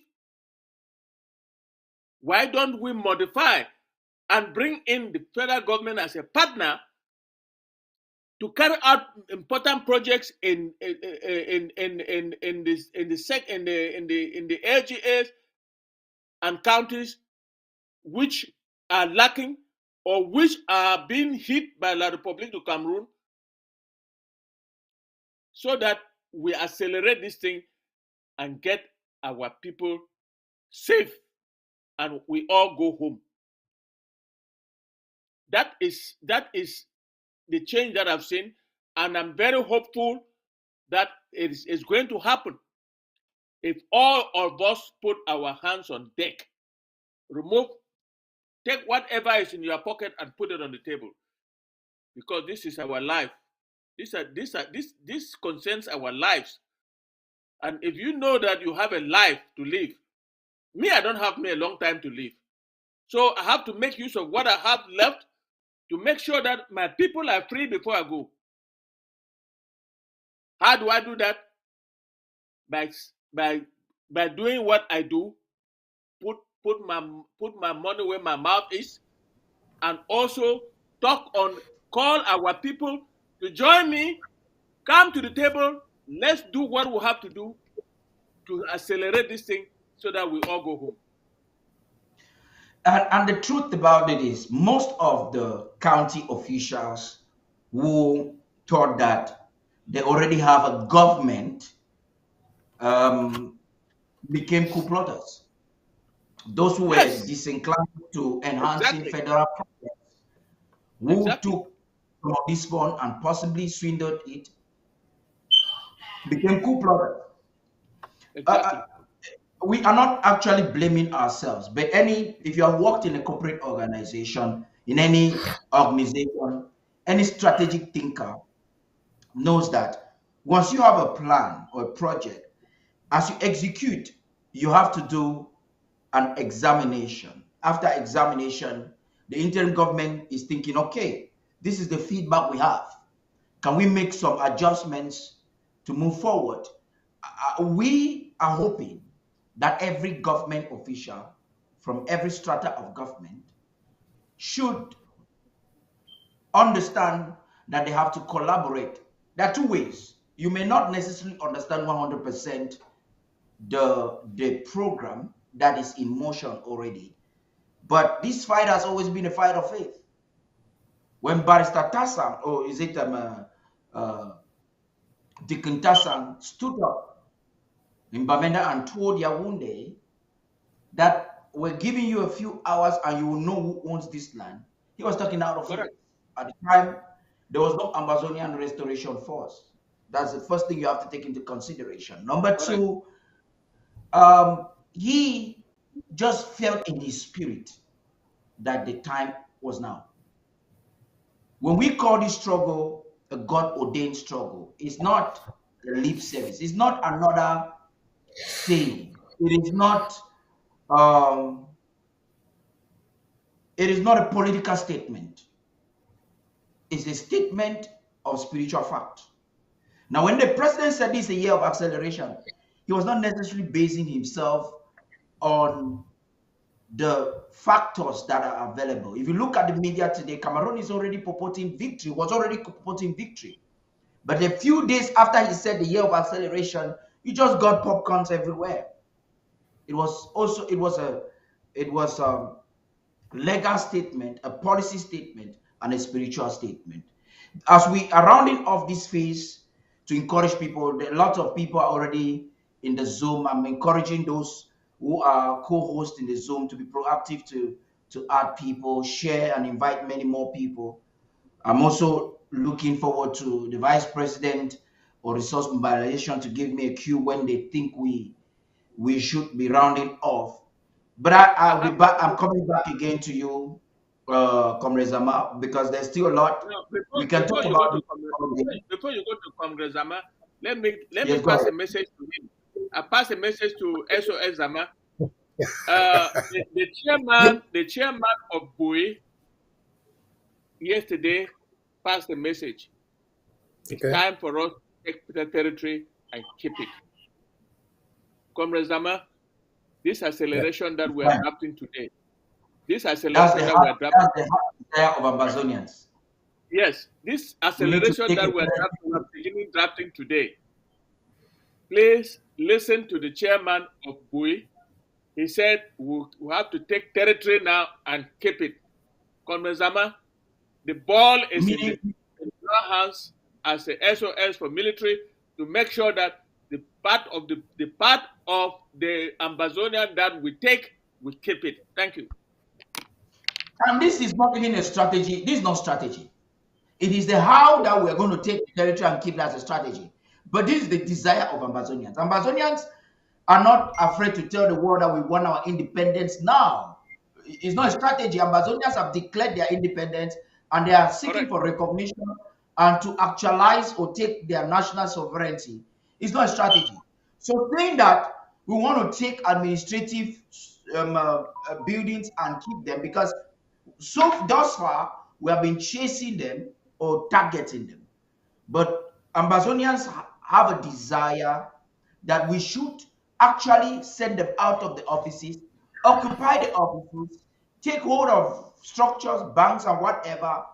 C: why don't we modify and bring in the federal government as a partner to carry out important projects in the LGAs and counties which are lacking or which are being hit by La République du Cameroon, so that we accelerate this thing and get our people safe and we all go home. That is the change that I've seen, and I'm very hopeful that it is going to happen if all of us put our hands on deck. Take whatever is in your pocket and put it on the table, because this is our life. This concerns our lives. And if you know that you have a life to live, I don't have a long time to live. So I have to make use of what I have left to make sure that my people are free before I go. How do I do that? By doing what I do, put my money where my mouth is, and also call our people to join me, come to the table, let's do what we have to do to accelerate this thing so that we all go home.
A: And the truth about it is, most of the county officials who thought that they already have a government became coup plotters. Those who were disinclined to enhancing federal projects, who took some of this fund and possibly swindled it, became coup plotters.
C: Exactly.
A: We are not actually blaming ourselves, but if you have worked in a corporate organization, in any organization, any strategic thinker knows that once you have a plan or a project, as you execute, you have to do an examination. After examination, the interim government is thinking, okay, this is the feedback we have. Can we make some adjustments to move forward? We are hoping that every government official from every strata of government should understand that they have to collaborate. There are two ways. You may not necessarily understand 100% the program, that is in motion already. But this fight has always been a fight of faith. When Barrister Tassan, or is it Deacon Tassan, stood up in Bamenda and told Yawunde that we're giving you a few hours and you will know who owns this land, he was talking out of faith.
C: Correct.
A: At the time, there was no Amazonian Restoration Force. That's the first thing you have to take into consideration. Number
C: Correct.
A: two, he just felt in his spirit that the time was now. When we call this struggle a God ordained struggle, it's not a lip service, it's not another saying, um, it is not a political statement, it's a statement of spiritual fact. Now, when the president said this is a year of acceleration, he was not necessarily basing himself on the factors that are available. If you look at the media today, Cameroon is already purporting victory, was already purporting victory. But a few days after he said the year of acceleration, you just got popcorns everywhere. It was also it was a legal statement, a policy statement, and a spiritual statement. As we are rounding off this phase to encourage people, a lot of people are already in the Zoom. I'm encouraging those who are co-hosts in the Zoom to be proactive to add people, share, and invite many more people. I'm also looking forward to the vice president or resource mobilization to give me a cue when they think we should be rounding off. But I'll be back. I'm coming back again to you, Comrade Zama, because there's still a lot
C: Now,
A: we can talk
C: before you
A: about
C: go to
A: this all day.
C: before you go to Congress Zama, let me
A: Yes, go
C: pass a
A: ahead.
C: message to him. I pass a message to SOS Zama. The chairman of Bui yesterday passed a message. It's
B: Okay.
C: time for us to take Peter territory and keep it. Comrade Zama, this
B: Yeah.
C: acceleration that we are
A: Fine.
C: drafting today, this
A: That's
C: acceleration
A: the
C: that we
A: heart,
C: are drafting,
A: that's the heart desire of Amazonians.
C: yes, this
A: We need to
C: acceleration
A: take
C: that
A: it.
C: we are beginning drafting today, please listen to the chairman of Bui. He said we have to take territory now and keep it. Comrade Zama, the ball is in
A: Meaning,
C: your hands as a SOS for military to make sure that the part of the Amazonian that we take, we keep it. Thank you.
A: and this is not even a strategy. This is not strategy. It is the how that we're going to take the territory and keep that as a strategy. But this is the desire of Amazonians. Amazonians are not afraid to tell the world that we want our independence now. It's not a strategy. Amazonians have declared their independence and they are seeking
C: Correct.
A: for recognition and to actualize or take their national sovereignty. It's not a strategy. So saying that we want to take administrative buildings and keep them because so thus far we have been chasing them or targeting them. But Amazonians have a desire that we should actually send them out of the offices, occupy the offices, take hold of structures, banks, and whatever,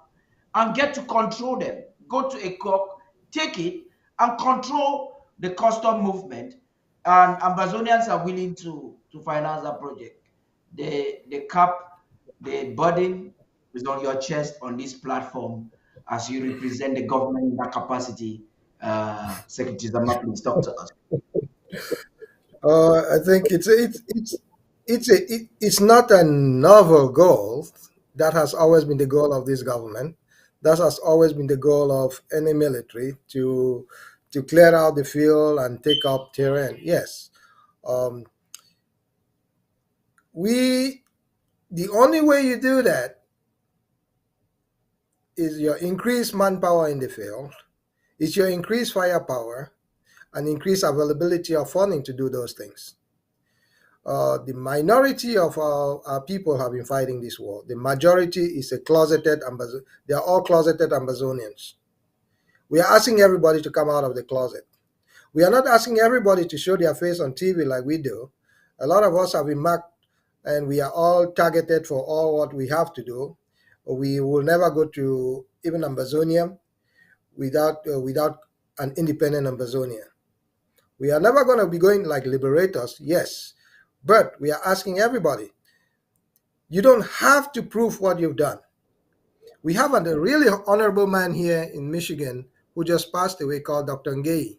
A: and get to control them. Go to a court, take it, and control the custom movement. And Amazonians are willing to finance that project. The cap, the burden is on your chest on this platform as you represent the government in that capacity. Secretary Zama, please talk to us.
B: I think it's not a novel goal. That has always been the goal of this government. That has always been the goal of any military to clear out the field and take up terrain. Yes, um, we the only way you do that is your increased manpower in the field, is your increased firepower, and increased availability of funding to do those things. The minority of our people have been fighting this war. The majority is a closeted They are all closeted Amazonians. We are asking everybody to come out of the closet. We are not asking everybody to show their face on TV like we do. A lot of us have been marked and we are all targeted for all what we have to do. We will never go to even Amazonia without an independent Amazonia. We are never going to be going like liberators, yes, But we are asking everybody, you don't have to prove what you've done. We have a really honorable man here in Michigan who just passed away called Dr. Ngei.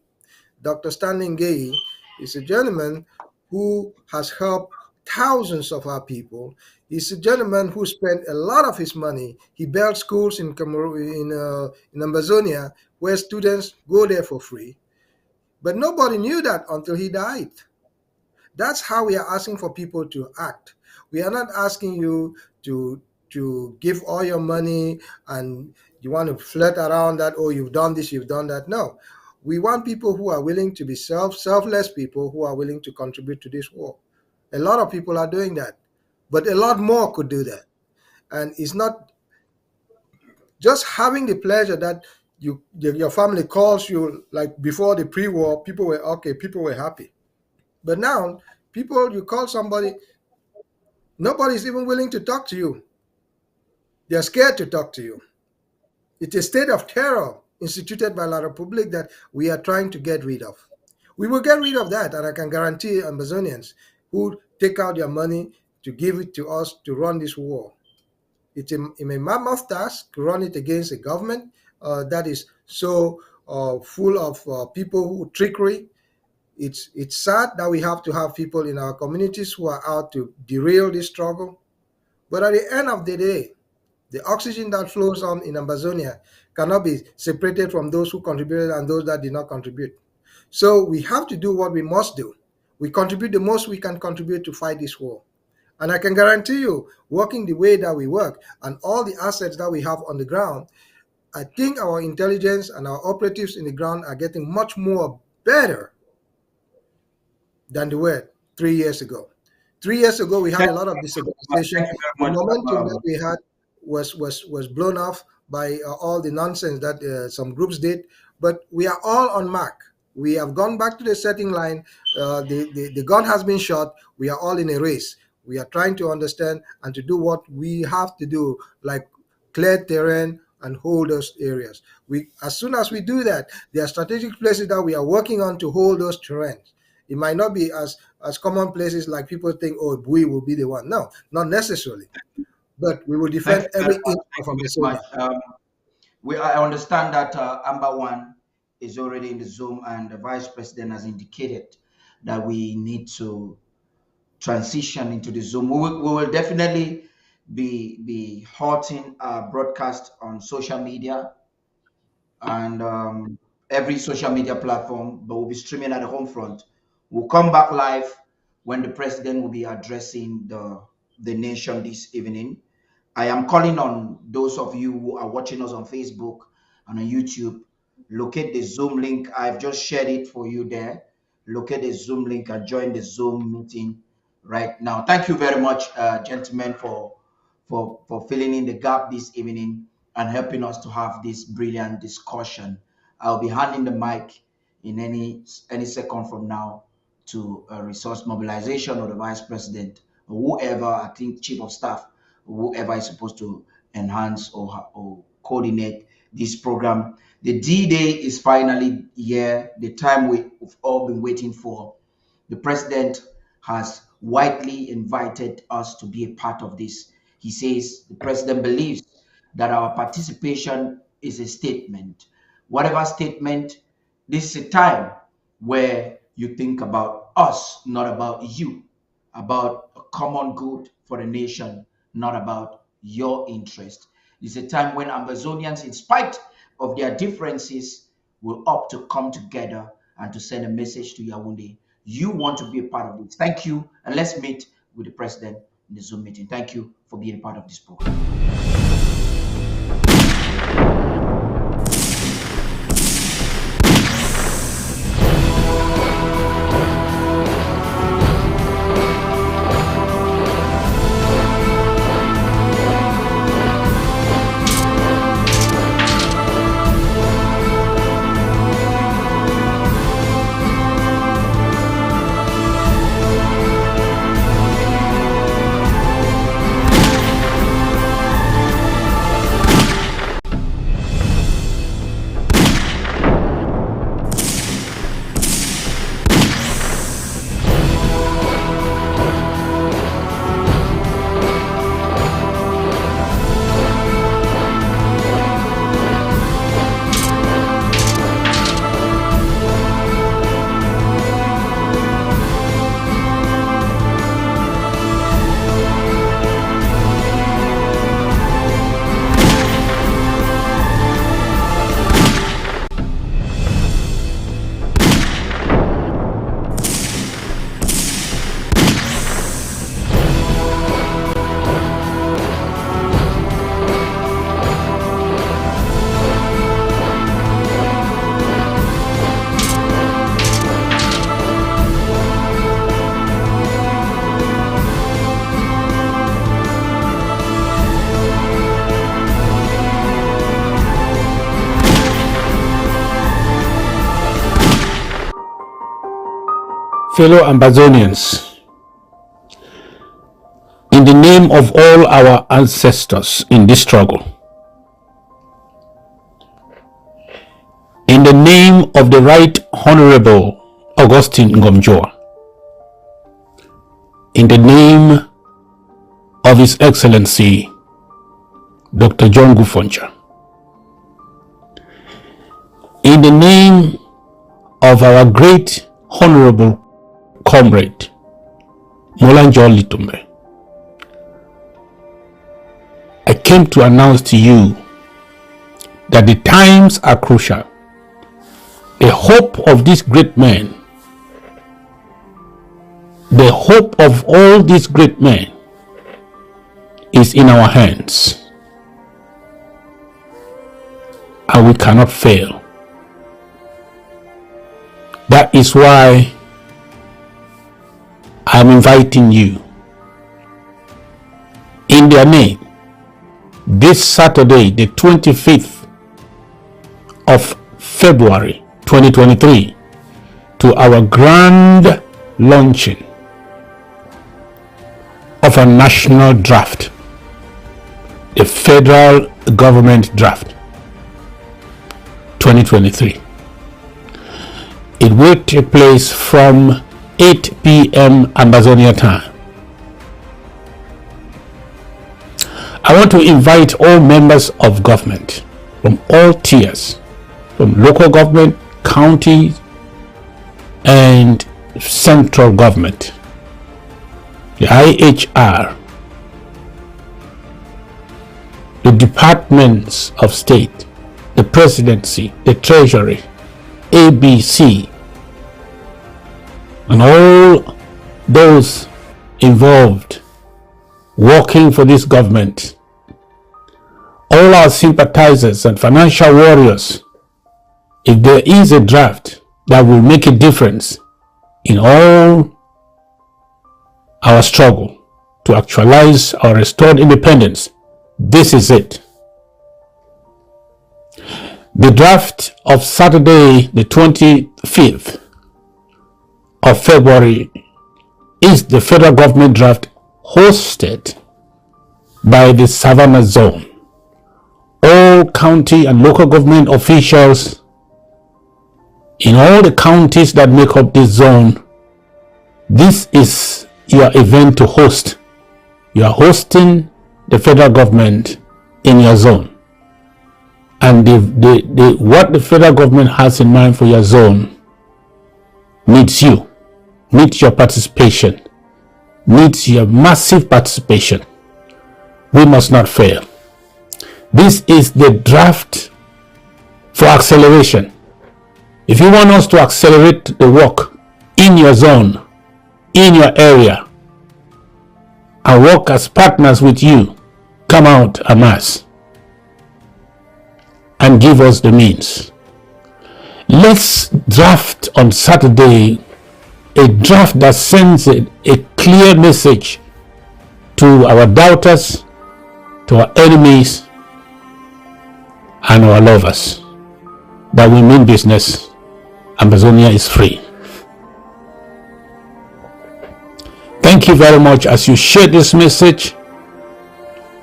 B: Dr. Stanley Ngei is a gentleman who has helped thousands of our people. He's a gentleman who spent a lot of his money. He built schools in in Amazonia where students go there for free. But nobody knew that until he died. That's how we are asking for people to act. We are not asking you to give all your money and you want to flirt around that, oh, you've done this, you've done that. No. We want people who are willing to be selfless people who are willing to contribute to this war. A lot of people are doing that, but a lot more could do that. And it's not just having the pleasure that your family calls you. Like before the pre-war, people were okay, people were happy. But now, people, you call somebody, nobody's even willing to talk to you. They're scared to talk to you. It's a state of terror instituted by La Republic that we are trying to get rid of. We will get rid of that, and I can guarantee Amazonians who take out their money to give it to us to run this war. It's a mammoth task to run it against a government that is so full of people who trickery. It's sad that we have to have people in our communities who are out to derail this struggle. But at the end of the day, the oxygen that flows on in Amazonia cannot be separated from those who contributed and those that did not contribute. So we have to do what we must do. We contribute the most we can contribute to fight this war. And I can guarantee you, working the way that we work and all the assets that we have on the ground, I think our intelligence and our operatives in the ground are getting much more better than they were 3 years ago. 3 years ago, we had a lot of disorganization.
A: Thank you
B: The
A: very much.
B: momentum that we had was blown off by all the nonsense that some groups did. But we are all on mark. We have gone back to the setting line. The gun has been shot. We are all in a race. We are trying to understand and to do what we have to do, like clear terrain and hold those areas. As soon as we do that, there are strategic places that we are working on to hold those terrains. It might not be as common places like people think, oh, Bui will be the one. No, not necessarily. But we will
A: Thank
B: defend
A: you very
B: every
A: much.
B: inch of
A: Thank you very
B: Amazonia.
A: much. I understand that Amber One is already in the Zoom, and the Vice President has indicated that we need to transition into the Zoom. We will definitely be halting our broadcast on social media and every social media platform, but we'll be streaming at the home front. We'll come back live when the president will be addressing the nation this evening. I am calling on those of you who are watching us on Facebook and on YouTube. Locate the Zoom link. I've just shared it for you there. Locate the Zoom link and join the Zoom meeting right now. Thank you very much, gentlemen, for filling in the gap this evening and helping us to have this brilliant discussion. I'll be handing the mic in any second from now to resource mobilization or the vice president or whoever, I think chief of staff, whoever is supposed to enhance or coordinate this program. The D-Day is finally here, the time we've all been waiting for. The president has widely invited us to be a part of this. He says the president believes that our participation is a statement. Whatever statement, this is a time where you think about us, not about you, about a common good for the nation, not about your interest. It's a time when Amazonians, in spite of their differences, will opt to come together and to send a message to Yaoundé. You want to be a part of this. Thank you, and let's meet with the president in the Zoom meeting. Thank you for being a part of this program.
E: Fellow Ambazonians, in the name of all our ancestors in this struggle, in the name of the Right Honorable Augustine Ngomjoa, in the name of His Excellency Dr. John Gufoncha, in the name of our great Honorable Comrade Molanjo Litumbe, I came to announce to you that the times are crucial. The hope of this great man, the hope of all these great men is in our hands, and we cannot fail. That is why I'm inviting you in their name this Saturday, the 25th of February 2023, to our grand launching of a national draft, the federal government draft 2023. It will take place from 8 p.m. Ambazonia time. I want to invite all members of government from all tiers, from local government, county, and central government, the IHR, the departments of state, the presidency, the treasury, ABC, and all those involved working for this government, all our sympathizers and financial warriors. If there is a draft that will make a difference in all our struggle to actualize our restored independence, this is it. The draft of Saturday, the 25th of February, is the federal government draft hosted by the Savannah Zone. All county and local government officials in all the counties that make up this zone, this is your event to host. You are hosting the federal government in your zone. And what the federal government has in mind for your zone needs you, needs your participation, needs your massive participation. We must not fail. This is the draft for acceleration. If you want us to accelerate the work in your zone, in your area, and work as partners with you, come out en masse and give us the means. Let's draft on Saturday a draft that sends a clear message to our doubters, to our enemies, and our lovers that we mean business. Amazonia is free. Thank you very much as you share this message,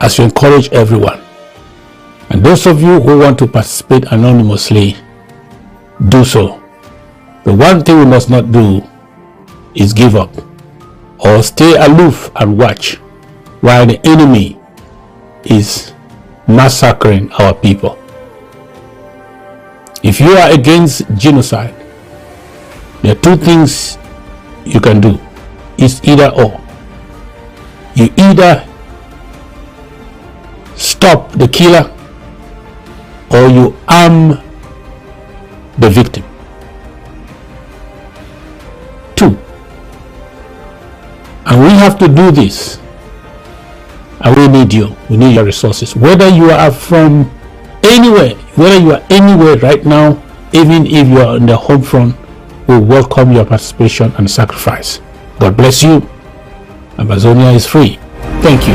E: as you encourage everyone. And those of you who want to participate anonymously, do so. The one thing we must not do is give up or stay aloof and watch while the enemy is massacring our people. If you are against genocide, there are two things you can do. It's either or. You either stop the killer or you arm the victim. Two. And we have to do this. And we need you. We need your resources. Whether you are from anywhere, whether you are anywhere right now, even if you are in the home front, we welcome your participation and sacrifice. God bless you. Amazonia is free. Thank you.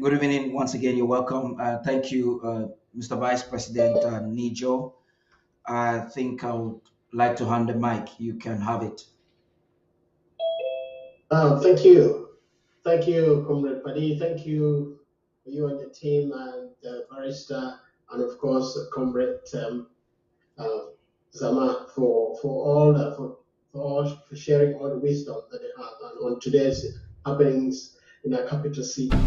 A: Good evening. Once again, you're welcome. Thank you, Mr. Vice President Nijo. I think I would like to hand the mic. You can have it.
F: Thank you. Thank you, Comrade Padi. Thank you, you and the team, and Barrister, and of course, Comrade uh, Zama for sharing all the wisdom that they have on today's happenings in our capital city.